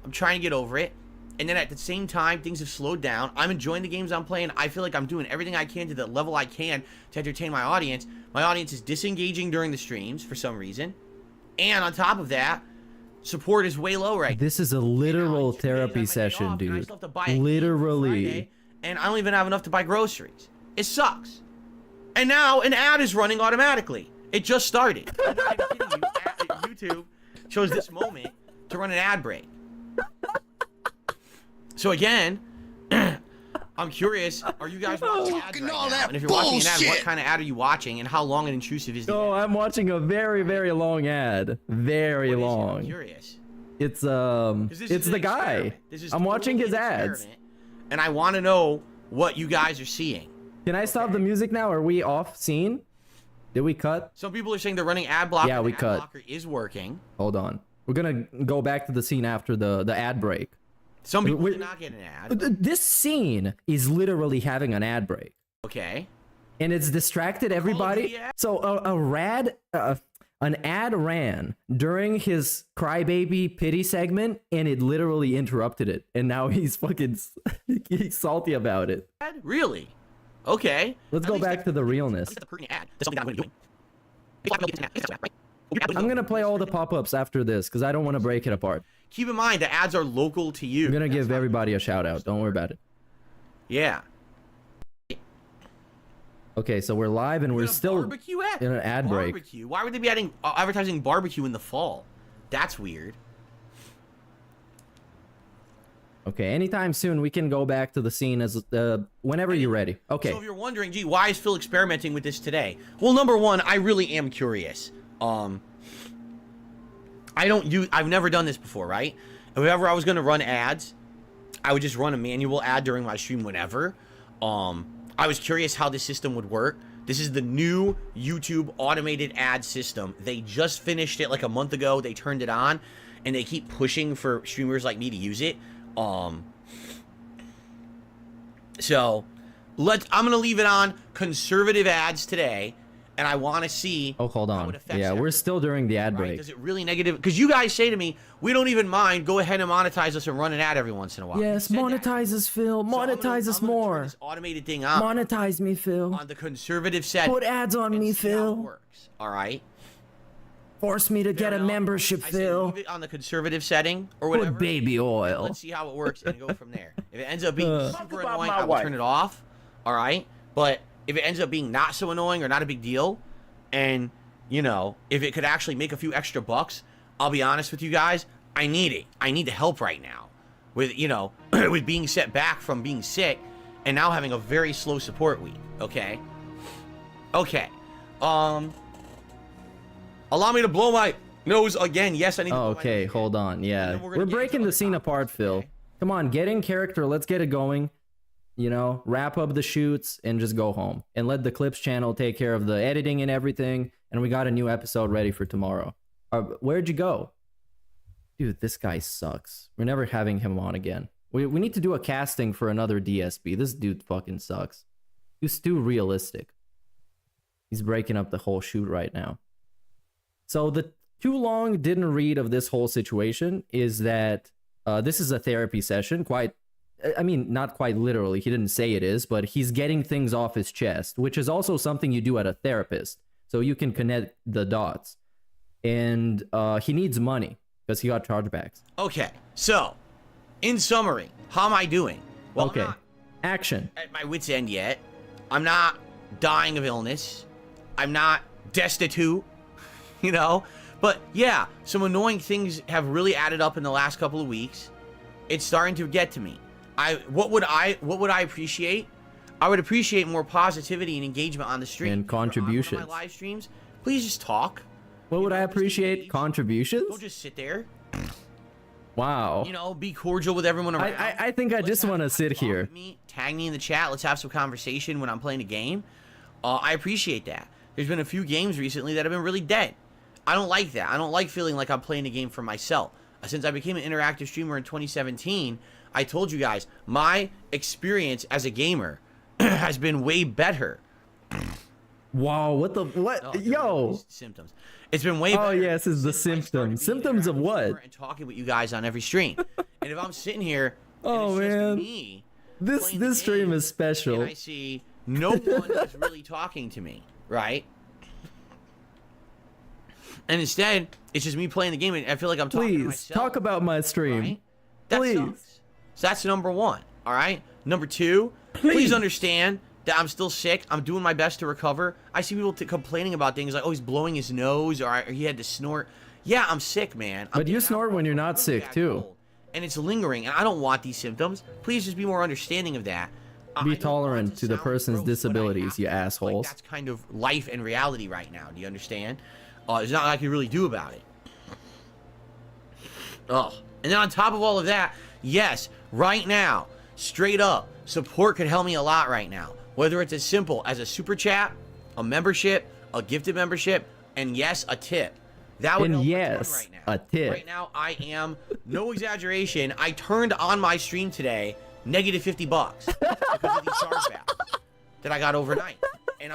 I'm trying to get over it. And then at the same time, things have slowed down. I'm enjoying the games I'm playing. I feel like I'm doing everything I can to the level I can to entertain my audience. My audience is disengaging during the streams for some reason. And on top of that, support is way low right now.
This is a literal therapy session, dude. Literally.
And I don't even have enough to buy groceries. It sucks. And now an ad is running automatically. It just started. I'm not even kidding you. YouTube chose this moment to run an ad break. So again, I'm curious, are you guys watching ads right now? And if you're watching an ad, what kind of ad are you watching, and how long and intrusive is the ad?
Oh, I'm watching a very, very long ad. Very long.
I'm curious.
It's the guy. I'm watching his ads.
And I want to know what you guys are seeing.
Can I stop the music now? Are we off scene? Did we cut?
Some people are saying they're running ad blocker.
Yeah, we
ad
cut.
blocker is working.
Hold on. We're gonna go back to the scene after the ad break.
Some people did not get an ad.
This scene is literally having an ad break.
Okay.
And it's distracted everybody. So an ad ran during his crybaby pity segment, and it literally interrupted it. And now he's fucking he's salty about it.
Really? Okay.
Let's go back to the realness. I'm gonna play all the pop-ups after this because I don't want to break it apart.
Keep in mind the ads are local to you.
I'm gonna give everybody a shout out. Don't worry about it.
Yeah.
Okay, so we're live and we're still in an ad break.
Barbecue? Why would they be advertising barbecue in the fall? That's weird.
Okay, anytime soon we can go back to the scene as whenever you're ready. Okay.
So if you're wondering, gee, why is Phil experimenting with this today? Well, number one, I really am curious. I've never done this before, right? If ever I was gonna run ads, I would just run a manual ad during my stream whenever. I was curious how this system would work. This is the new YouTube automated ad system. They just finished it like a month ago. They turned it on, and they keep pushing for streamers like me to use it. So I'm gonna leave it on conservative ads today, and I want to see.
Oh, hold on. Yeah, we're still during the ad break.
Does it really negative? Because you guys say to me, we don't even mind. Go ahead and monetize us and run an ad every once in a while.
Yes, monetize us, Phil. Monetize us more.
This automated thing on.
Monetize me, Phil.
On the conservative setting.
Put ads on me, Phil.
Works. All right.
Force me to get a membership, Phil.
Leave it on the conservative setting or whatever.
Put baby oil.
Let's see how it works and go from there. If it ends up being super annoying, I will turn it off. All right. But if it ends up being not so annoying or not a big deal, and, you know, if it could actually make a few extra bucks, I'll be honest with you guys, I need it. I need the help right now. With, you know, with being set back from being sick and now having a very slow support week. Okay? Okay. Allow me to blow my nose again. Yes, I need to blow
okay,
my nose
hold on. Yeah. We're breaking the scene apart, Phil.
Okay.
Come on, get in character. Let's get it going. You know, wrap up the shoots and just go home. And let the Clips channel take care of the editing and everything. And we got a new episode ready for tomorrow. Where'd you go? Dude, this guy sucks. We're never having him on again. We need to do a casting for another DSP. This dude fucking sucks. He's too realistic. He's breaking up the whole shoot right now. So the too long didn't read of this whole situation is that this is a therapy session. I mean, not quite literally. He didn't say it is, but he's getting things off his chest, which is also something you do at a therapist. So you can connect the dots. And he needs money because he got chargebacks.
Okay, so in summary, how am I doing? Well,
okay,
I'm not
action.
at my wit's end yet. I'm not dying of illness. I'm not destitute, you know? But yeah, some annoying things have really added up in the last couple of weeks. It's starting to get to me. What would I appreciate? I would appreciate more positivity and engagement on the stream.
And contributions.
If you're on one of my live streams, please just talk.
What would I appreciate? Contributions?
Don't just sit there.
Wow.
You know, be cordial with everyone around.
I think I just want to sit here.
Tag me in the chat. Let's have some conversation when I'm playing a game. I appreciate that. There's been a few games recently that have been really dead. I don't like that. I don't like feeling like I'm playing a game for myself. Since I became an interactive streamer in 2017, I told you guys, my experience as a gamer has been way better.
Wow, what?
Oh,
Yo!
Symptoms. It's been way better.
Oh, yes, it's the symptoms. Symptoms of what?
And talking with you guys on every stream. And if I'm sitting here, and
Oh,
it's just
man.
me
This
playing the
stream
game,
is special.
and I see no one is really talking to me, right? And instead, it's just me playing the game, and I feel like I'm talking to
Please,
myself.
talk about my stream.
Right? That
Please.
sucks. So that's number one, all right? Number two, please understand that I'm still sick. I'm doing my best to recover. I see people complaining about things like, oh, he's blowing his nose, or he had to snort. Yeah, I'm sick, man.
But you snort when you're not sick, too.
And it's lingering, and I don't want these symptoms. Please just be more understanding of that. I
Be
don't
tolerant
want
to the
sound
person's
gross, but I
disabilities,
have
you
to.
assholes.
Like, that's kind of life and reality right now. Do you understand? There's not I can really do about it. Oh, and then on top of all of that, yes, right now, straight up, support could help me a lot right now. Whether it's as simple as a super chat, a membership, a gifted membership, and yes, a tip. That would
And
help
yes,
right now.
a tip.
Right now, I am, no exaggeration, I turned on my stream today negative $50 because of these chargebacks that I got overnight, and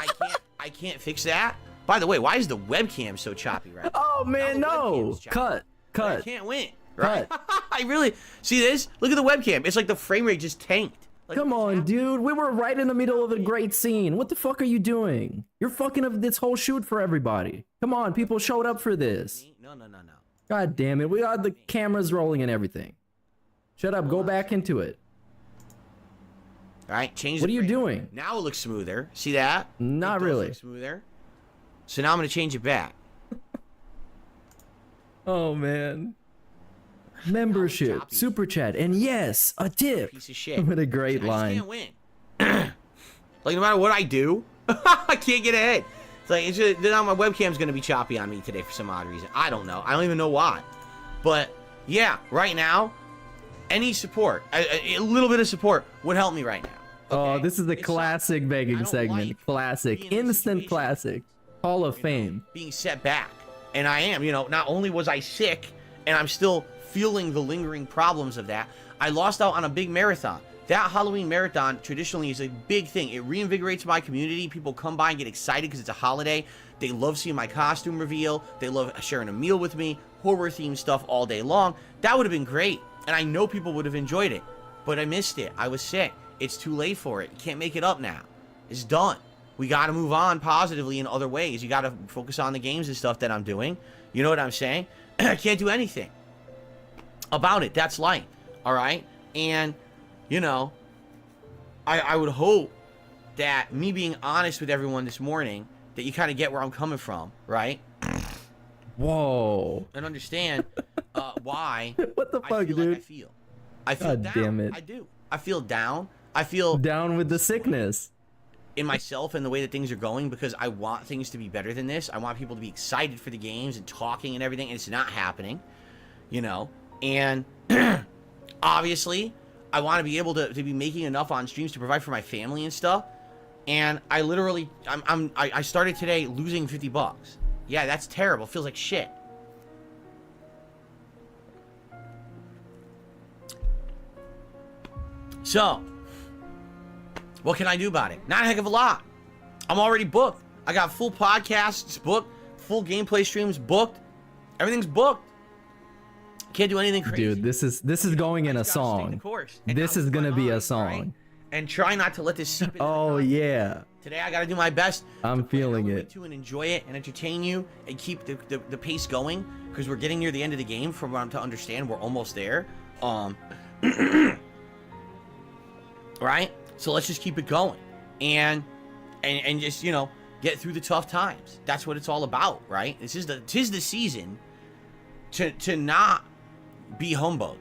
I can't fix that. By the way, why is the webcam so choppy right now?
Oh,
Now
man,
the
no.
webcam's choppy.
Cut.
I can't win, right? I really see this. Look at the webcam. It's like the frame rate just tanked. Like,
Come on, dude. We were right in the middle of a great scene. What the fuck are you doing? You're fucking up this whole shoot for everybody. Come on, people showed up for this.
No.
God damn it. We got the cameras rolling and everything. Shut up. Go back into it.
All right, change.
What
the
are you
frame
doing?
rate. Now it looks smoother. See that?
Not
It does
really.
look smoother. So now I'm gonna change it back.
Oh, man. Membership,
choppy.
super chat, and yes, a tip.
Piece of shit.
What a great
I
line.
just can't win. Like no matter what I do, I can't get ahead. It's like now my webcam's gonna be choppy on me today for some odd reason. I don't know. I don't even know why. But yeah, right now, any support, a little bit of support would help me right now.
Oh,
okay?
this is the
It
classic
sucks. I
begging
don't
segment.
like
Classic.
being in this
Instant
situation.
classic. Hall of Fame.
Being set back, and I am. You know, not only was I sick, and I'm still feeling the lingering problems of that. I lost out on a big marathon. That Halloween marathon traditionally is a big thing. It reinvigorates my community. People come by and get excited because it's a holiday. They love seeing my costume reveal. They love sharing a meal with me. Horror-themed stuff all day long. That would have been great, and I know people would have enjoyed it. But I missed it. I was sick. It's too late for it. You can't make it up now. It's done. We got to move on positively in other ways. You got to focus on the games and stuff that I'm doing. You know what I'm saying? I can't do anything about it. That's life. All right? And, you know, I would hope that me being honest with everyone this morning, that you kind of get where I'm coming from, right?
Whoa.
And understand why
What the
I
fuck,
feel
dude?
like I feel. I feel
God
down.
damn it.
I do. I feel down. I feel
Down with the sickness.
in myself and the way that things are going because I want things to be better than this. I want people to be excited for the games and talking and everything, and it's not happening, you know. And obviously, I want to be able to be making enough on streams to provide for my family and stuff. And I literally, I started today losing $50. Yeah, that's terrible. Feels like shit. So, what can I do about it? Not a heck of a lot. I'm already booked. I got full podcasts booked, full gameplay streams booked. Everything's booked. Can't do anything crazy.
Dude, this is going in a song. This is gonna be a song.
Right? And try not to let this seep into
Oh
the content.
yeah.
Today I gotta do my best.
I'm feeling it.
To and enjoy it and entertain you and keep the pace going because we're getting near the end of the game. From what I'm to understand, we're almost there. Right? So let's just keep it going and just get through the tough times. That's what it's all about, right? Tis the season to not be humbugged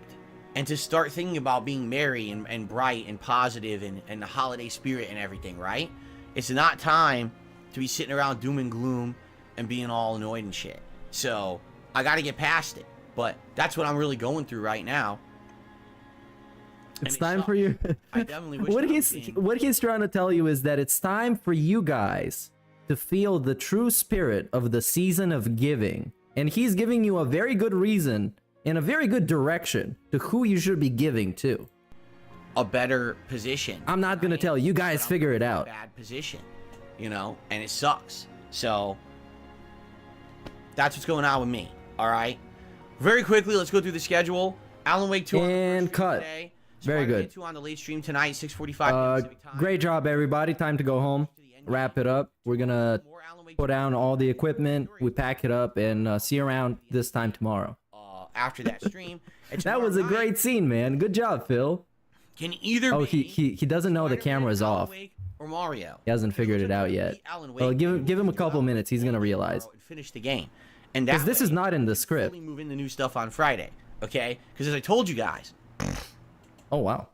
and to start thinking about being merry and bright and positive and the holiday spirit and everything, right? It's not time to be sitting around doom and gloom and being all annoyed and shit. So I got to get past it, but that's what I'm really going through right now.
It's time for you.
I definitely wish
what he's trying to tell you is that it's time for you guys to feel the true spirit of the season of giving. And he's giving you a very good reason and a very good direction to who you should be giving to.
A better position.
I'm not going to tell you guys, figure it out.
Bad position, and it sucks. So that's what's going on with me. All right. Very quickly, let's go through the schedule. Alan Wake 2
and cut.
Today.
Very good.
2 on the late stream tonight, 6:45.
Great job, everybody. Time to go home. Wrap it up. We're gonna put down all the equipment. We pack it up and see you around this time tomorrow.
After that stream,
that was a great scene, man. Good job, Phil.
Can either
he doesn't know the camera is off.
Or Mario.
He hasn't figured it out yet. Well, give him a couple minutes. He's gonna realize.
Finish the game, and
because this is not in the script.
Move in the new stuff on Friday, okay? Because as I told you guys.
Oh wow.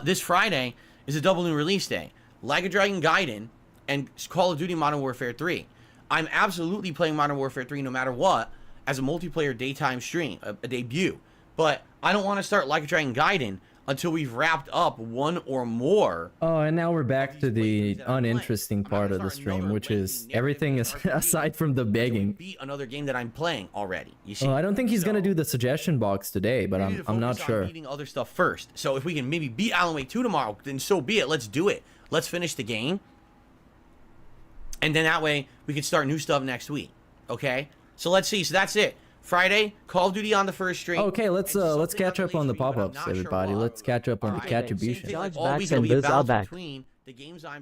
This Friday is a double new release day. Like a Dragon Gaiden and Call of Duty Modern Warfare 3. I'm absolutely playing Modern Warfare 3 no matter what as a multiplayer daytime stream, a debut. But I don't want to start Like a Dragon Gaiden until we've wrapped up one or more.
Oh, and now we're back to the uninteresting part of the stream, which is everything is aside from the begging.
Beat another game that I'm playing already. You see?
I don't think he's gonna do the suggestion box today, but I'm not sure.
Beating other stuff first. So if we can maybe beat Alan Wake 2 tomorrow, then so be it. Let's do it. Let's finish the game, and then that way we can start new stuff next week. Okay? So let's see. So that's it. Friday, Call of Duty on the first stream.
Okay, let's catch up on the pop-ups, everybody. Let's catch up on the contribution.
Chargebacks and bills are back.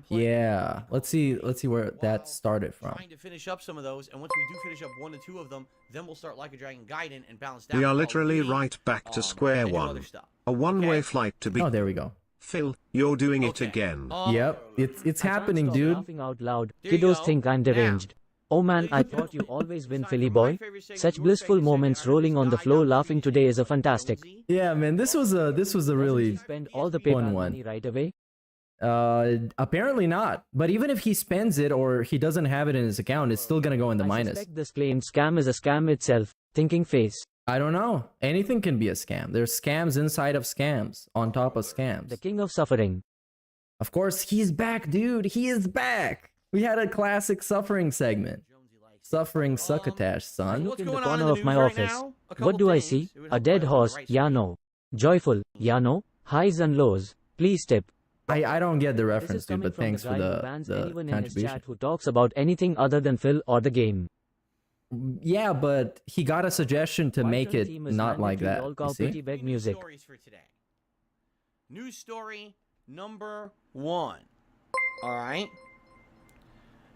Yeah, let's see where that started from.
Trying to finish up some of those, and once we do finish up 1 to 2 of them, then we'll start Like a Dragon Gaiden and balance down.
We are literally right back to square one. A one-way flight to be.
Oh, there we go.
Phil, you're doing it again.
Yep, it's happening, dude.
Laughing out loud. Kiddos think I'm deranged. Oh man, I thought you always win, Philly boy. Such blissful moments rolling on the floor laughing today is a fantastic.
Yeah, man, this was a really
spend all the paper
fun
money
one.
right away.
Apparently not. But even if he spends it or he doesn't have it in his account, it's still gonna go in the minus.
I suspect this claimed scam is a scam itself. Thinking face.
I don't know. Anything can be a scam. There's scams inside of scams, on top of scams.
The king of suffering.
Of course, he's back, dude. He is back. We had a classic suffering segment. Suffering succotash, son.
Look in the corner of my office. What do I see? A dead horse, yeah no. Joyful, yeah no. Highs and lows. Please tip.
I don't get the reference, dude, but thanks for the
anyone in his
contribution.
chat who talks about anything other than Phil or the game.
Yeah, but he got a suggestion to make it not like that. You see?
Beg music.
News story number 1. All right.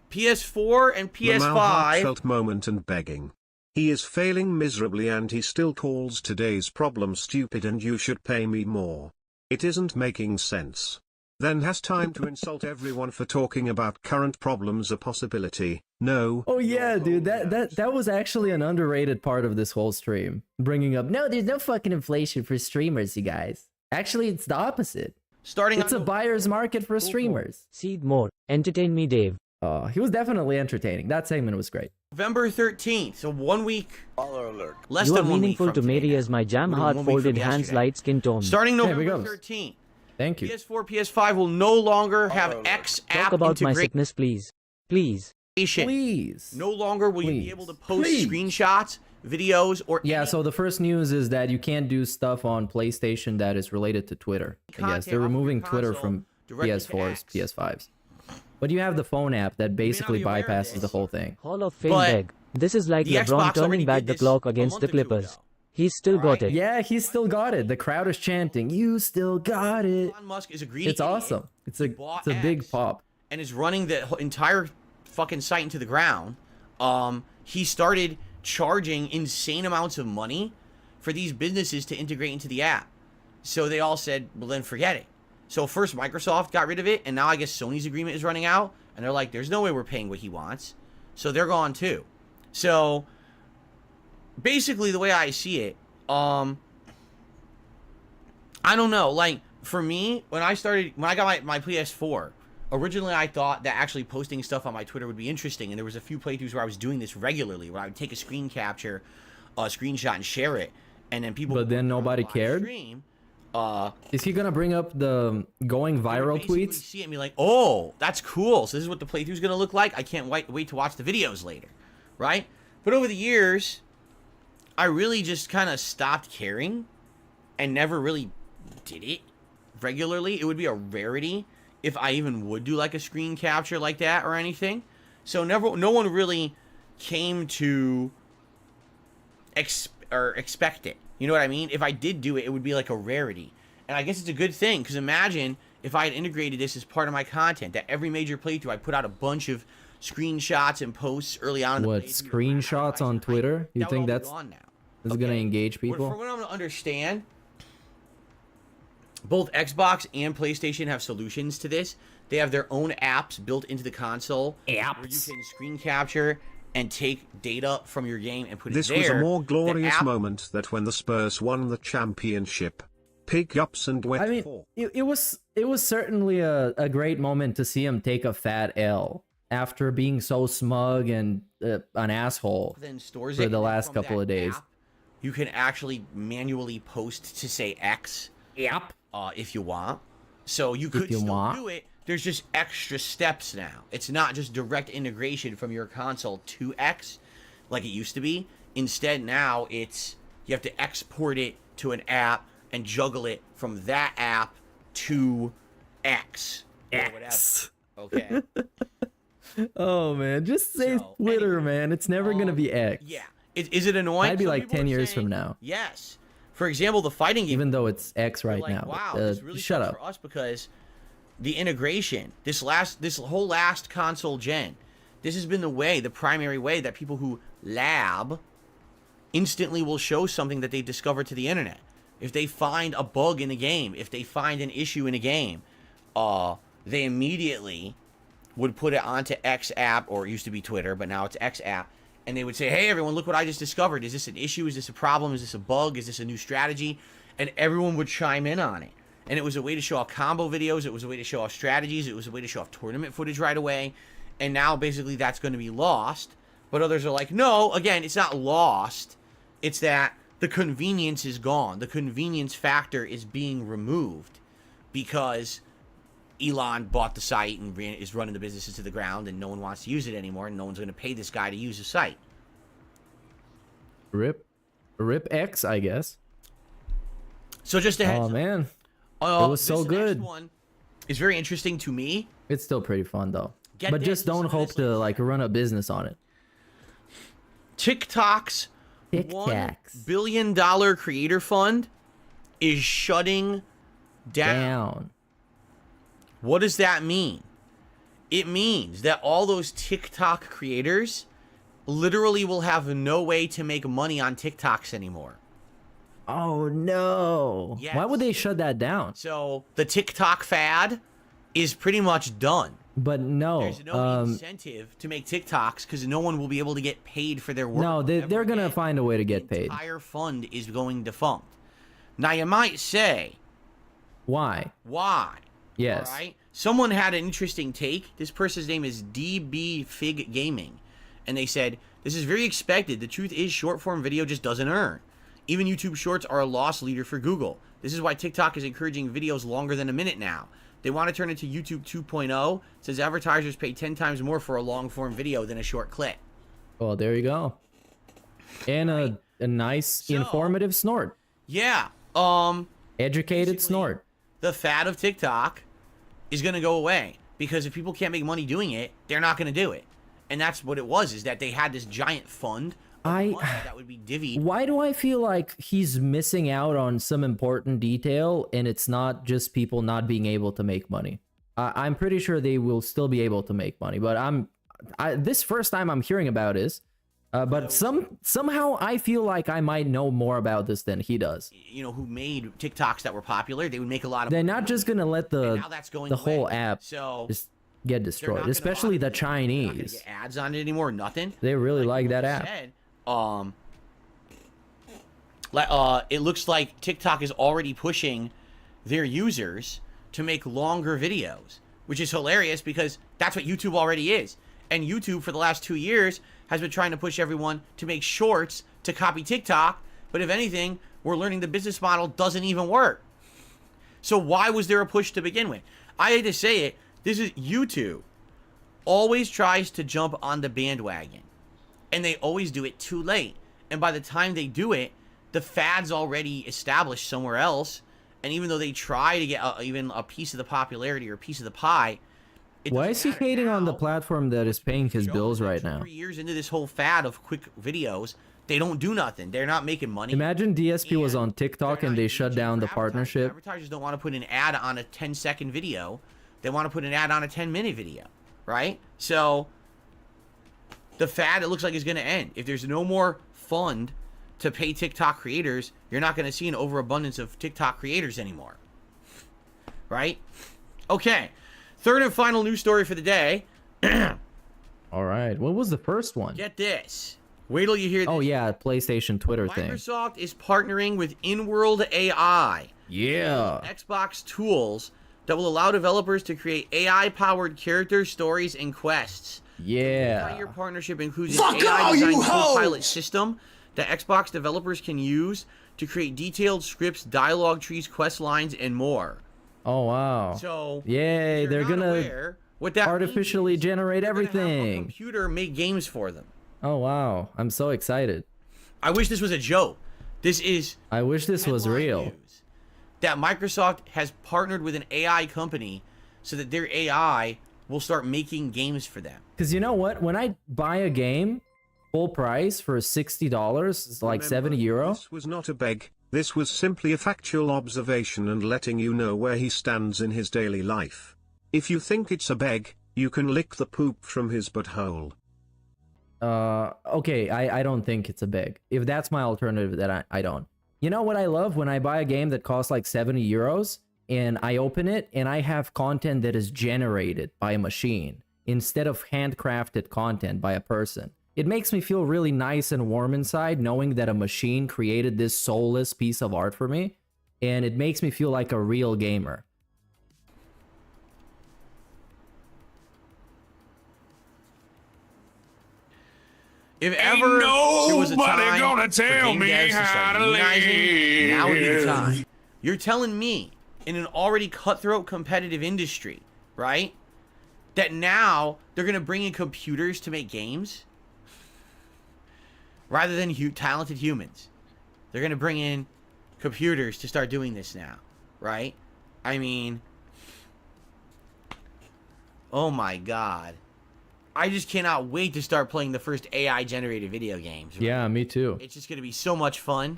PS4 and PS5.
The heartfelt moment and begging. He is failing miserably and he still calls today's problem stupid and you should pay me more. It isn't making sense. Then has time to insult everyone for talking about current problems a possibility. No.
Oh yeah, dude, that was actually an underrated part of this whole stream. Bringing up, no, there's no fucking inflation for streamers, you guys. Actually, it's the opposite. It's a buyer's market for streamers.
Seed more. Entertain me, Dave.
He was definitely entertaining. That segment was great.
November 13th, so 1 week. Less
you
than
are
1 week
meaningful
from
to
today.
Mary as my jam heart folded hands light skin tone.
Starting
There
November
we go.
13th.
Thank you.
PS4, PS5 will no longer have X app
Talk about my
integration.
sickness, please. Please.
Please.
No longer will you be
Please.
able to post
Please.
screenshots, videos, or
Yeah,
any
so the first news is that you can't do stuff on PlayStation that is related to Twitter. I guess they're
Content off
removing
your
Twitter
console
from
directly to
PS4s,
X.
PS5s. But you have the phone app that basically
be aware of
bypasses
this.
the whole thing.
Hall of Fame
But
beg. This is like
the
LeBron
Xbox already
turning back
did
the
this
clock
a
against the
month or two
Clippers.
ago.
He's still got
Alright.
it.
Yeah, he's still got it. The crowd is chanting, "You still got it."
Elon Musk is a greedy
It's
idiot.
awesome. It's
He
a
bought
big
X
pop.
and is running the entire fucking site into the ground. He started charging insane amounts of money for these businesses to integrate into the app. So they all said, well, then forget it. So first Microsoft got rid of it, and now I guess Sony's agreement is running out, and they're like, there's no way we're paying what he wants. So they're gone too. So basically the way I see it, I don't know, like for me, when I got my PS4, originally I thought that actually posting stuff on my Twitter would be interesting, and there was a few playthroughs where I was doing this regularly, where I would take a screen capture, a screenshot, and share it, and then people.
But then nobody
live
cared?
Stream,
Is he gonna bring up the going viral
basically
tweets?
see it and be like, oh, that's cool. So this is what the playthrough's gonna look like. I can't wait to watch the videos later, right? But over the years, I really just kind of stopped caring, and never really did it regularly. It would be a rarity if I even would do like a screen capture like that or anything. So no one really came to expect it. You know what I mean? If I did do it, it would be like a rarity. And I guess it's a good thing, because imagine if I had integrated this as part of my content, that every major playthrough I put out a bunch of screenshots and posts early on in
What,
the playthrough.
screenshots on Twitter? You
That would
think
all be
that's
gone now.
gonna engage people?
From what I'm gonna understand, both Xbox and PlayStation have solutions to this. They have their own apps built into the console where you can screen capture and take data from your game and put
This
it there.
was a more
The
glorious
app-
moment that when the Spurs won the championship. Pig ups and wet
I mean,
for.
it was certainly a great moment to see him take a fat L after being so smug and an asshole
then stores
for
it,
the
and then
last
from
couple
that
of days.
app, you can actually manually post to say X.
Yep.
If you want. So you could still do it. There's just extra steps now. It's not just direct integration from your console to X like it used to be. Instead, now it's you have to export it to an app and juggle it from that app to X. Or
X.
whatever. Okay.
Oh man, just say
So,
Twitter,
anyway,
man. It's never gonna be X.
Yeah. Is it annoying?
Might be
Some
like
people
10
are
years
saying
from now.
Yes. For example, the fighting game.
Even though it's X right
like,
now.
wow,
but,
this really
shut
sucks
up.
for us because the integration, this whole last console gen, this has been the primary way that people who lab instantly will show something that they discovered to the internet. If they find a bug in a game, if they find an issue in a game, they immediately would put it onto X app, or it used to be Twitter, but now it's X app, and they would say, hey, everyone, look what I just discovered. Is this an issue? Is this a problem? Is this a bug? Is this a new strategy? And everyone would chime in on it. And it was a way to show off combo videos. It was a way to show off strategies. It was a way to show off tournament footage right away. And now, basically, that's going to be lost. But others are like, no, again, it's not lost. It's that the convenience is gone. The convenience factor is being removed because Elon bought the site and is running the businesses to the ground, and no one wants to use it anymore, and no one's going to pay this guy to use the site.
Rip X, I guess.
So just a heads
Oh
up.
man, it was so
this
good.
Next one is very interesting to me.
It's still pretty fun though.
Get
But
this,
just don't
listen to
hope
this,
to
ladies.
like run a business on it.
TikTok's $1 billion creator fund is shutting down. What does that mean? It means that all those TikTok creators literally will have no way to make money on TikToks anymore.
Oh no.
Yes.
Why would they shut that down?
So the TikTok fad is pretty much done.
But no.
There's no incentive to make TikToks because no one will be able to get paid for their work.
No, they're gonna find a way to get
The
paid.
entire fund is going defunct. Now you might say,
Why?
why?
Yes.
All right. Someone had an interesting take. This person's name is dspgaming, and they said this is very expected. The truth is, short form video just doesn't earn. Even YouTube Shorts are a loss leader for Google. This is why TikTok is encouraging videos longer than a minute now. They want to turn it to YouTube 2.0. Says advertisers pay 10 times more for a long form video than a short clip.
Well, there you go. And a nice informative snort.
Yeah.
Educated
Basically,
snort.
The fad of TikTok is going to go away because if people can't make money doing it, they're not going to do it. And that's what it was, is that they had this giant fund of money that would be divvied.
Why do I feel like he's missing out on some important detail, and it's not just people not being able to make money? I'm pretty sure they will still be able to make money, but this first time I'm hearing about this. But somehow I feel like I might know more about this than he does.
You know, who made TikToks that were popular? They would make a lot of money.
They're not just gonna let the whole app just get destroyed, especially the Chinese.
Get ads on it anymore? Nothing.
They really like that app.
It looks like TikTok is already pushing their users to make longer videos, which is hilarious because that's what YouTube already is. And YouTube for the last 2 years has been trying to push everyone to make shorts to copy TikTok. But if anything, we're learning the business model doesn't even work. So why was there a push to begin with? I hate to say it, this is YouTube. Always tries to jump on the bandwagon. And they always do it too late. And by the time they do it, the fad's already established somewhere else. And even though they try to get even a piece of the popularity or a piece of the pie,
why is he hating on the platform that is paying his bills right now?
3 years into this whole fad of quick videos, they don't do nothing. They're not making money.
Imagine DSP was on TikTok and they shut down the partnership.
Advertisers don't want to put an ad on a 10-second video. They want to put an ad on a 10-minute video, right? So the fad, it looks like, is going to end. If there's no more fund to pay TikTok creators, you're not going to see an overabundance of TikTok creators anymore, right? Okay. Third and final news story for the day.
All right. What was the first one?
Get this. Wait till you hear this.
Oh, yeah. PlayStation Twitter thing.
Microsoft is partnering with In-World AI.
Yeah.
Xbox tools that will allow developers to create AI-powered characters, stories, and quests.
Yeah.
Your partnership includes an AI-designed co-pilot system that Xbox developers can use to create detailed scripts, dialogue trees, quest lines, and more.
Oh wow!
So
yay, they're gonna artificially generate everything.
Have a computer make games for them.
Oh wow! I'm so excited.
I wish this was a joke. I
wish this was real.
News that Microsoft has partnered with an AI company so that their AI will start making games for them.
Because you know what? When I buy a game, full price for $60, it's like €70.
This was not a beg. This was simply a factual observation and letting you know where he stands in his daily life. If you think it's a beg, you can lick the poop from his butthole.
Okay, I don't think it's a beg. If that's my alternative, then I don't. You know what I love? When I buy a game that costs like €70 and I open it and I have content that is generated by a machine instead of handcrafted content by a person. It makes me feel really nice and warm inside knowing that a machine created this soulless piece of art for me, and it makes me feel like a real gamer.
If ever there was a time
gonna tell me how to live,
now would be the time. You're telling me in an already cutthroat competitive industry, right, that now they're going to bring in computers to make games? Rather than talented humans. They're going to bring in computers to start doing this now, right? I mean, oh my God. I just cannot wait to start playing the first AI-generated video games. Right?
Yeah, me too.
It's just going to be so much fun.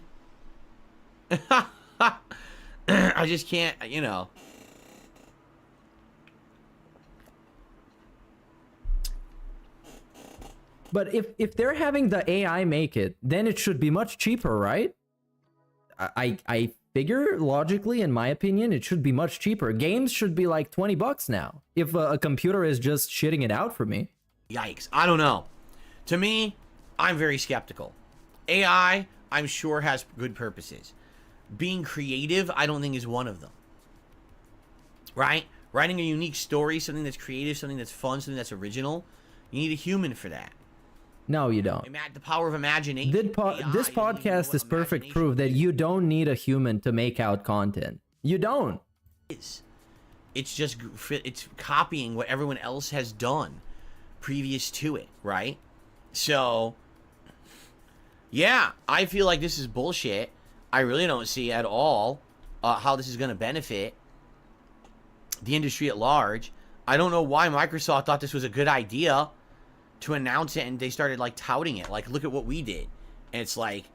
I just can't, you know.
But if they're having the AI make it, then it should be much cheaper, right? I figure logically, in my opinion, it should be much cheaper. Games should be like $20 now. If a computer is just shitting it out for me.
Yikes. I don't know. To me, I'm very skeptical. AI, I'm sure, has good purposes. Being creative, I don't think is one of them. Right? Writing a unique story, something that's creative, something that's fun, something that's original, you need a human for that.
No, you don't.
The power of imagination.
This podcast is perfect proof that you don't need a human to make out content. You don't.
It's just, it's copying what everyone else has done previous to it, right? So, yeah, I feel like this is bullshit. I really don't see at all how this is going to benefit the industry at large. I don't know why Microsoft thought this was a good idea to announce it, and they started like touting it. Like, look at what we did. And it's like,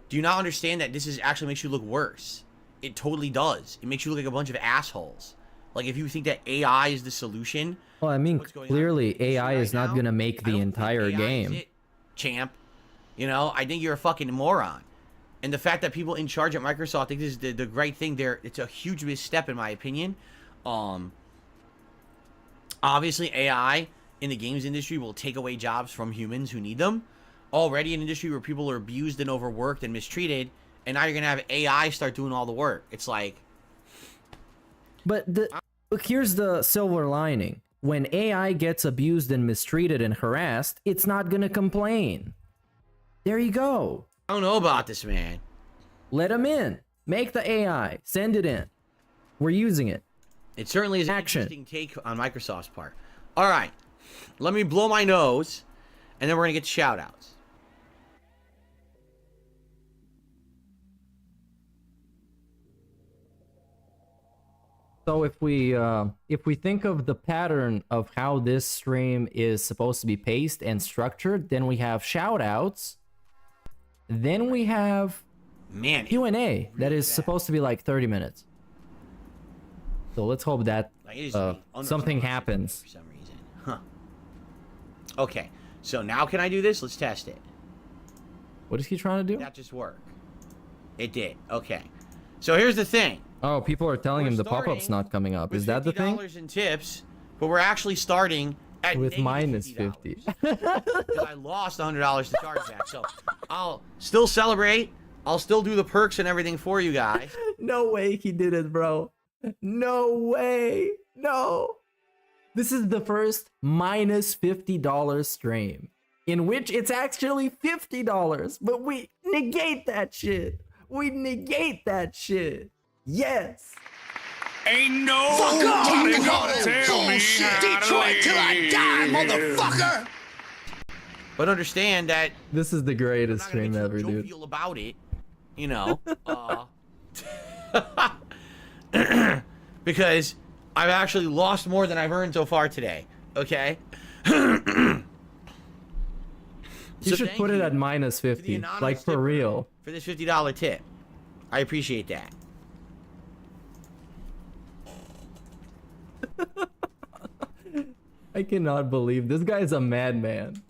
do you not understand that this is actually makes you look worse? It totally does. It makes you look like a bunch of assholes. Like, if you think that AI is the solution.
Well, I mean, clearly AI is not going to make the entire game.
Champ. You know, I think you're a fucking moron. And the fact that people in charge at Microsoft think this is the right thing there, it's a huge misstep in my opinion. Obviously, AI in the games industry will take away jobs from humans who need them. Already an industry where people are abused and overworked and mistreated, and now you're gonna have AI start doing all the work. It's like,
but here's the silver lining: when AI gets abused and mistreated and harassed, it's not gonna complain. There you go.
I don't know about this, man.
Let them in. Make the AI. Send it in. We're using it.
It certainly is an interesting take on Microsoft's part. All right, let me blow my nose, and then we're gonna get to shout-outs.
So if we think of the pattern of how this stream is supposed to be paced and structured, then we have shout-outs, then we have Q&A that is supposed to be like 30 minutes. So let's hope that something happens.
For some reason. Huh. Okay, so now can I do this? Let's test it.
What is he trying to do?
That just work. It did. Okay. So here's the thing.
Oh, people are telling him the pop-up's not coming up. Is that the thing?
$50 in tips, but we're actually starting at
with minus 50.
Because I lost $100 to Chargebacks. So I'll still celebrate. I'll still do the perks and everything for you guys.
No way he did it, bro. No way. No. This is the first minus $50 stream in which it's actually $50, but we negate that shit. We negate that shit. Yes.
Ain't nobody gonna tell me how to
Detroit till I die, motherfucker.
But understand that
this is the greatest stream ever, dude.
Feel about it, you know, because I've actually lost more than I've earned so far today. Okay.
You should put it at minus 50, like for real.
For this $50 tip, I appreciate that.
I cannot believe this guy's a madman.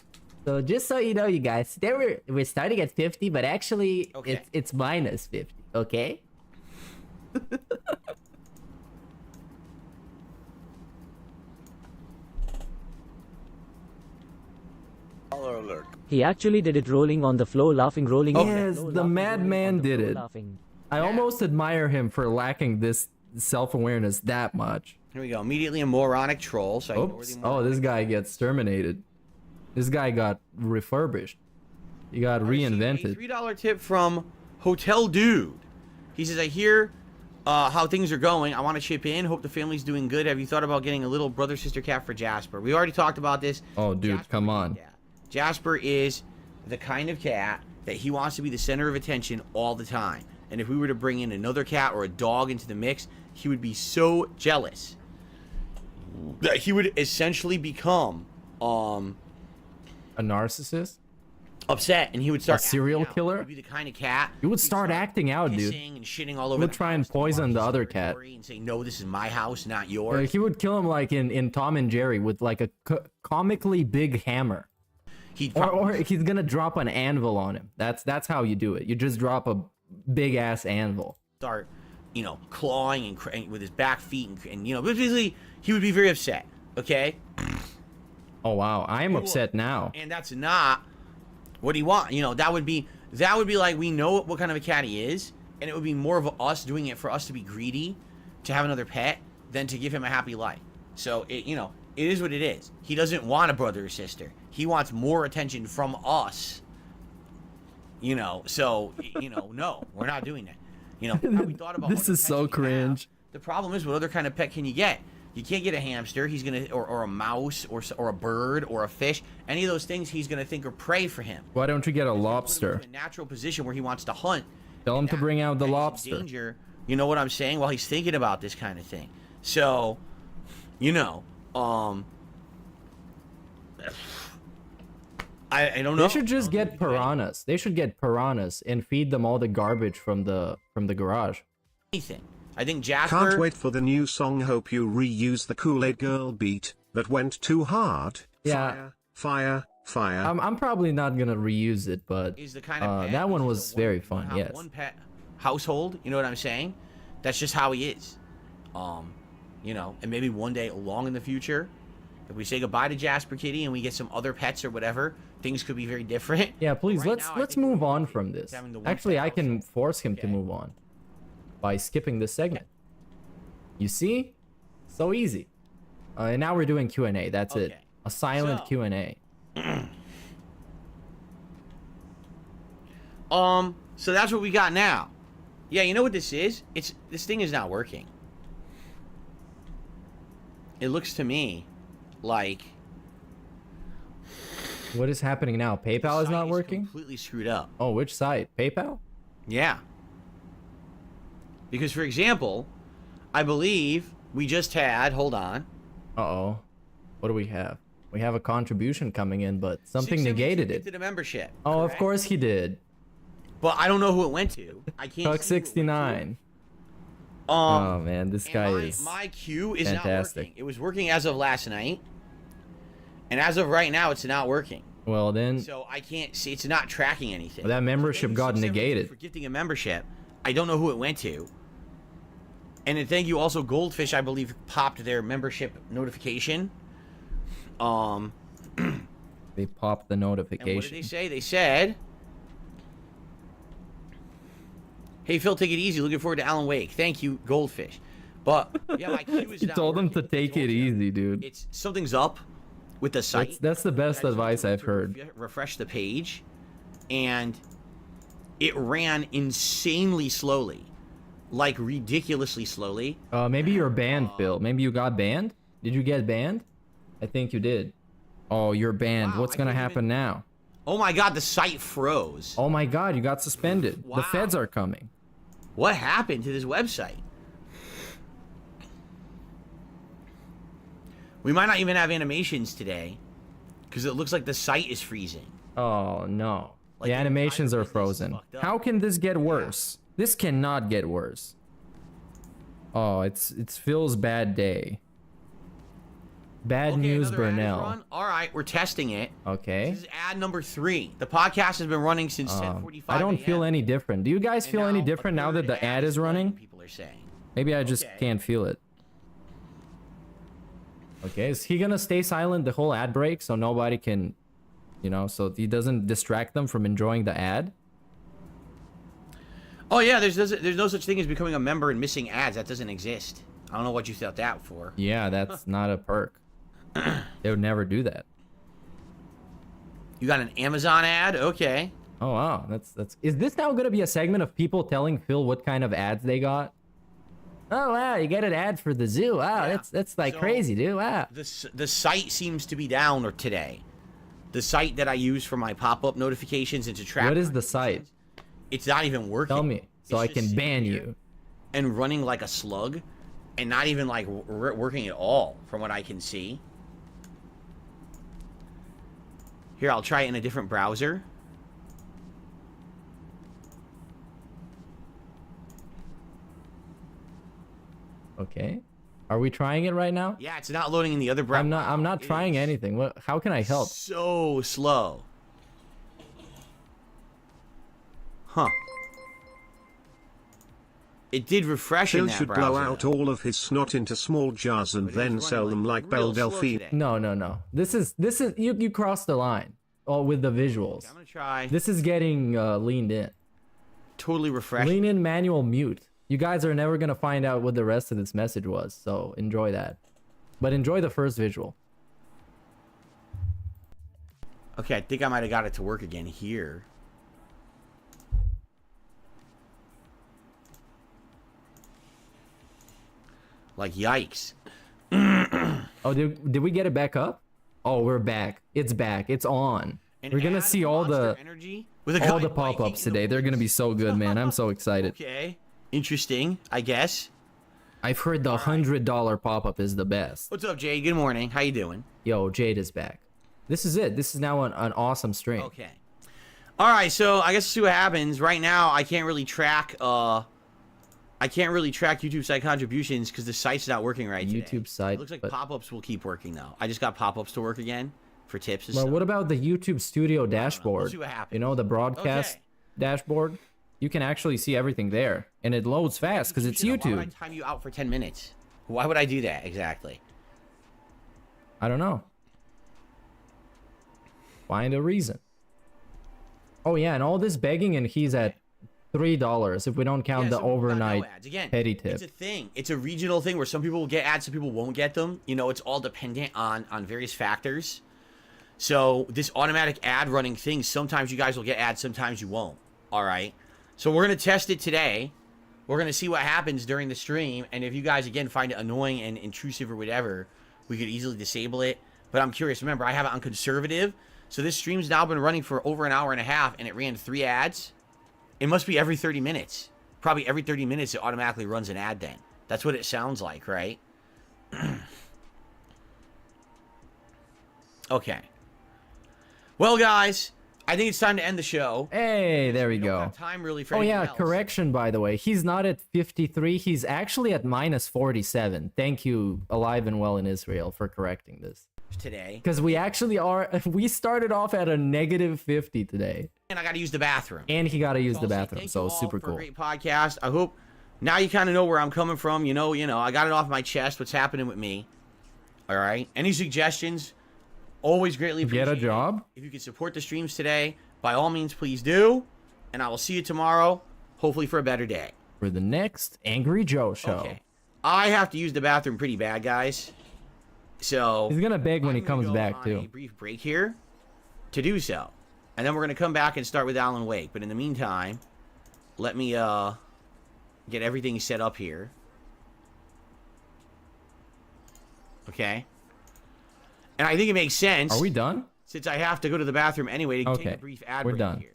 So just so you know, you guys, we're starting at 50, but actually it's minus 50. Okay.
He actually did it rolling on the floor, laughing, rolling.
Yes, the madman did it. I almost admire him for lacking this self-awareness that much.
Here we go. Immediately a moronic troll. So
oops. Oh, this guy gets terminated. This guy got refurbished. He got reinvented.
A $3 tip from Hotel Dude. He says, I hear how things are going. I want to chip in. Hope the family's doing good. Have you thought about getting a little brother-sister cat for Jasper? We already talked about this.
Oh, dude,
Jasper,
come on.
Jasper is the kind of cat that he wants to be the center of attention all the time. And if we were to bring in another cat or a dog into the mix, he would be so jealous that he would essentially become
a narcissist,
upset, and he would start
a serial killer.
He'd be the kind of cat.
He would start acting out, dude.
And shitting all over.
He would try and poison the other cat
and say, "No, this is my house, not yours."
He would kill him like in Tom and Jerry with like a comically big hammer. Or he's gonna drop an anvil on him. That's how you do it. You just drop a big ass anvil.
Start, you know, clawing and with his back feet and you know, basically he would be very upset. Okay.
Oh wow, I am upset now.
And that's not what he wants. You know, that would be like we know what kind of a cat he is, and it would be more of us doing it for us to be greedy, to have another pet, than to give him a happy life. So it, you know, it is what it is. He doesn't want a brother or sister. He wants more attention from us. You know, so you know, no, we're not doing that. You know, we thought about
this is so cringe.
The problem is, what other kind of pet can you get? You can't get a hamster. He's gonna, or a mouse, or a bird, or a fish. Any of those things, he's gonna think are prey for him.
Why don't you get a lobster?
In a natural position where he wants to hunt.
Tell him to bring out the lobster.
Danger. You know what I'm saying? While he's thinking about this kind of thing. So, you know, I don't know.
They should just get piranhas. They should get piranhas and feed them all the garbage from the garage.
Anything. I think Jasper.
Can't wait for the new song. Hope you reuse the Kool-Aid Girl beat that went too hard.
Yeah.
Fire.
I'm probably not gonna reuse it, but
Is the kind of pet
that one
who's
was
a
very fun. Yes.
One pet household. You know what I'm saying? That's just how he is. You know, and maybe one day along in the future, if we say goodbye to Jasper Kitty and we get some other pets or whatever, things could be very different.
Yeah, please,
Right
let's
now, I
let's
think
move
we're
on
okay
from
with
this.
having the one
Actually,
pet
I can
household.
force him to
Okay.
move on by skipping this segment. You see? So easy. And now we're doing Q&A. That's it.
Okay.
A silent
So-
Q&A.
So that's what we got now. Yeah, you know what this is? This thing is not working. It looks to me like
What is happening now?
the
PayPal is
site
not working?
Completely screwed up.
Oh, which site? PayPal?
Yeah. Because, for example, I believe we just had. Hold on.
Uh-oh. What do we have? We have a contribution coming in, but something
672
negated it.
gifted a membership.
Oh, of
correct?
course he did.
But I don't know who it went to. I can't.
Buck
see who it went
69.
to.
Oh man, this
and
guy
my,
is
my queue is not
fantastic.
working. It was working as of last night, and as of right now, it's not working.
Well then,
So I can't see. It's not tracking anything.
that membership
Thank you,
got
672,
negated.
for gifting a membership. I don't know who it went to. And then thank you also Goldfish. I believe popped their membership notification.
They popped the
And what did
notification.
they say? They said, "Hey Phil, take it easy. Looking forward to Alan Wake. Thank you, Goldfish." But yeah, my queue is
He
not
told them to
working. I
take
told
it
you.
easy, dude.
It's something's up with the site.
That's the best
I just
advice
went
I've
to
heard.
Refresh the page, and it ran insanely slowly, like ridiculously slowly.
Maybe you're banned, Phil. Maybe you got banned? Did you get banned? I think you did. Oh, you're banned.
Wow,
What's
I
gonna
didn't
happen
even-
now?
Oh my God, the site froze.
Oh my god, you got suspended.
Wow.
The feds are coming.
What happened to this website? We might not even have animations today, because it looks like the site is freezing.
Oh no.
Like,
The
the
animations
entire
are
business is
frozen.
fucked up.
How can this get worse? This cannot get worse. Oh, it's Phil's bad day. Bad
Okay,
news,
another ad is
Burnell.
run. All right, we're testing it.
Okay.
This is ad number 3. The podcast has been running since 10:45.
I don't feel
a.m.
any different. Do you guys
And
feel any
now
different
a
now that
third
the ad is running?
People are saying.
Maybe I just
Okay.
can't feel it. Okay, is he gonna stay silent the whole ad break so nobody can, you know, so he doesn't distract them from enjoying the ad?
Oh yeah, there's no such thing as becoming a member and missing ads. That doesn't exist. I don't know what you thought that for.
Yeah, that's not a perk. They would never do that.
You got an Amazon ad? Okay.
Oh wow, that's. Is this now gonna be a segment of people telling Phil what kind of ads they got? Oh wow, you get an ad for the zoo. Wow,
Yeah.
that's like
So-
crazy, dude. Wow.
The site seems to be down or today. The site that I use for my pop-up notifications and to track.
What is the site?
notifications, It's not even working.
Tell me so
It's
I
just
can
sitting
ban
here
you.
And running like a slug, and not even like working at all, from what I can see. Here, I'll try it in a different browser.
Okay. Are we trying it right now?
Yeah, it's not loading in the other browser.
I'm not trying anything. What? How can I help?
So slow. Huh. It did refresh in
Phil
that
should
browser.
blow out all of his snot into small jars and
But it was
then
running,
sell them like
real
Belle
slow
Delphine.
today.
No. This is you crossed the line. Oh, with the visuals.
I'm gonna try.
This is getting leaned in.
Totally refresh.
Lean in, manual mute. You guys are never gonna find out what the rest of this message was, so enjoy that. But enjoy the first visual.
Okay, I think I might have got it to work again here. Like, yikes.
Oh, did we get it back up? Oh, we're back. It's back. It's on.
An
We're gonna
ad
see
of
all
Monster
the
Energy with a guy biking
pop-ups
in the
today. They're gonna be
woods.
so good, man. I'm so excited.
Okay, interesting, I guess.
I've heard the $100 pop-up is the best.
What's up, Jade? Good morning. How you doing?
Yo, Jade is back. This is it. This is now an awesome stream.
Okay. All right, so I guess we'll see what happens. Right now, I can't really track YouTube site contributions because the site's not working right today.
YouTube site.
It looks like pop-ups will keep working though. I just got pop-ups to work again for tips and
well,
stuff.
what about the YouTube Studio dashboard?
We'll see what happens.
You know, the broadcast dashboard? You can actually see everything there. And it loads fast because it's YouTube.
Why would I time you out for 10 minutes? Why would I do that exactly?
I don't know. Find a reason. Oh yeah, and all this begging, and he's at $3 if we don't count the overnight petty tip.
It's a thing. It's a regional thing where some people will get ads, some people won't get them. You know, it's all dependent on various factors. So this automatic ad running thing, sometimes you guys will get ads, sometimes you won't. All right. So we're going to test it today. We're going to see what happens during the stream. And if you guys, again, find it annoying and intrusive or whatever, we could easily disable it. But I'm curious. Remember, I have it on conservative. So this stream's now been running for over an hour and a half, and it ran 3 ads. It must be every 30 minutes. Probably every 30 minutes, it automatically runs an ad then. That's what it sounds like, right? Okay. Well, guys, I think it's time to end the show.
Hey, there we go.
Time really for
oh yeah,
else.
correction by the way. He's not at 53. He's actually at minus 47. Thank you, Alive and Well in Israel, for correcting this.
Today.
Because we actually are, we started off at a negative 50 today.
And I got to use the bathroom.
And he got to use the bathroom, so super cool.
Great podcast. I hope now you kind of know where I'm coming from. You know, I got it off my chest, what's happening with me. All right. Any suggestions? Always greatly appreciate
Get a job?
If you can support the streams today, by all means, please do. And I will see you tomorrow, hopefully for a better day.
For the next Angry Joe show.
Okay. I have to use the bathroom pretty bad, guys. So
he's gonna beg when he comes back too.
A brief break here to do so, and then we're gonna come back and start with Alan Wake. But in the meantime, let me get everything set up here. Okay. And I think it makes sense.
Are we done?
Since I have to go to the bathroom anyway to take a brief ad break
done.
here.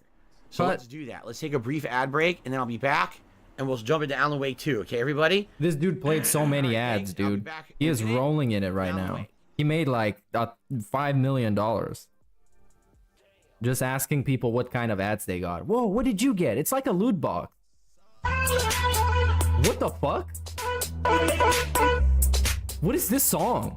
So let's do that. Let's take a brief ad break, and then I'll be back. And we'll jump into Alan Wake 2, okay, everybody?
This dude played so many ads, dude. He is rolling in it right now. He made like $5 million. Just asking people what kind of ads they got. Whoa, what did you get? It's like a loot box. What the fuck? What is this song?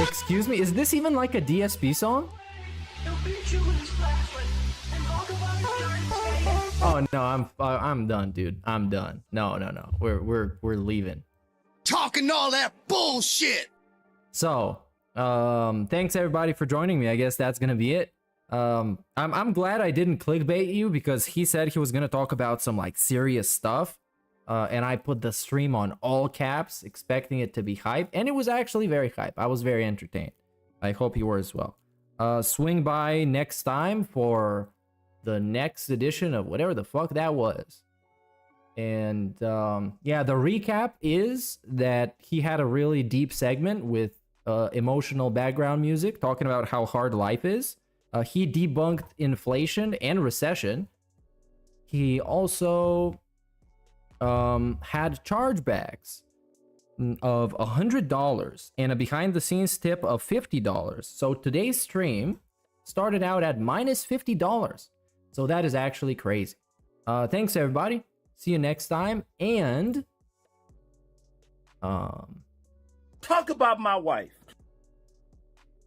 Excuse me, is this even like a DSP song? Oh no, I'm done, dude. I'm done. No. We're leaving.
Talking all that bullshit.
So, thanks everybody for joining me. I guess that's gonna be it. I'm glad I didn't clickbait you because he said he was gonna talk about some like serious stuff. And I put the stream on all caps, expecting it to be hype, and it was actually very hype. I was very entertained. I hope you were as well. Swing by next time for the next edition of whatever the fuck that was. And yeah, the recap is that he had a really deep segment with emotional background music talking about how hard life is. He debunked inflation and recession. He also had chargebacks of $100 and a behind the scenes tip of $50. So today's stream started out at minus $50. So that is actually crazy. Thanks everybody. See you next time. And
talk about my wife.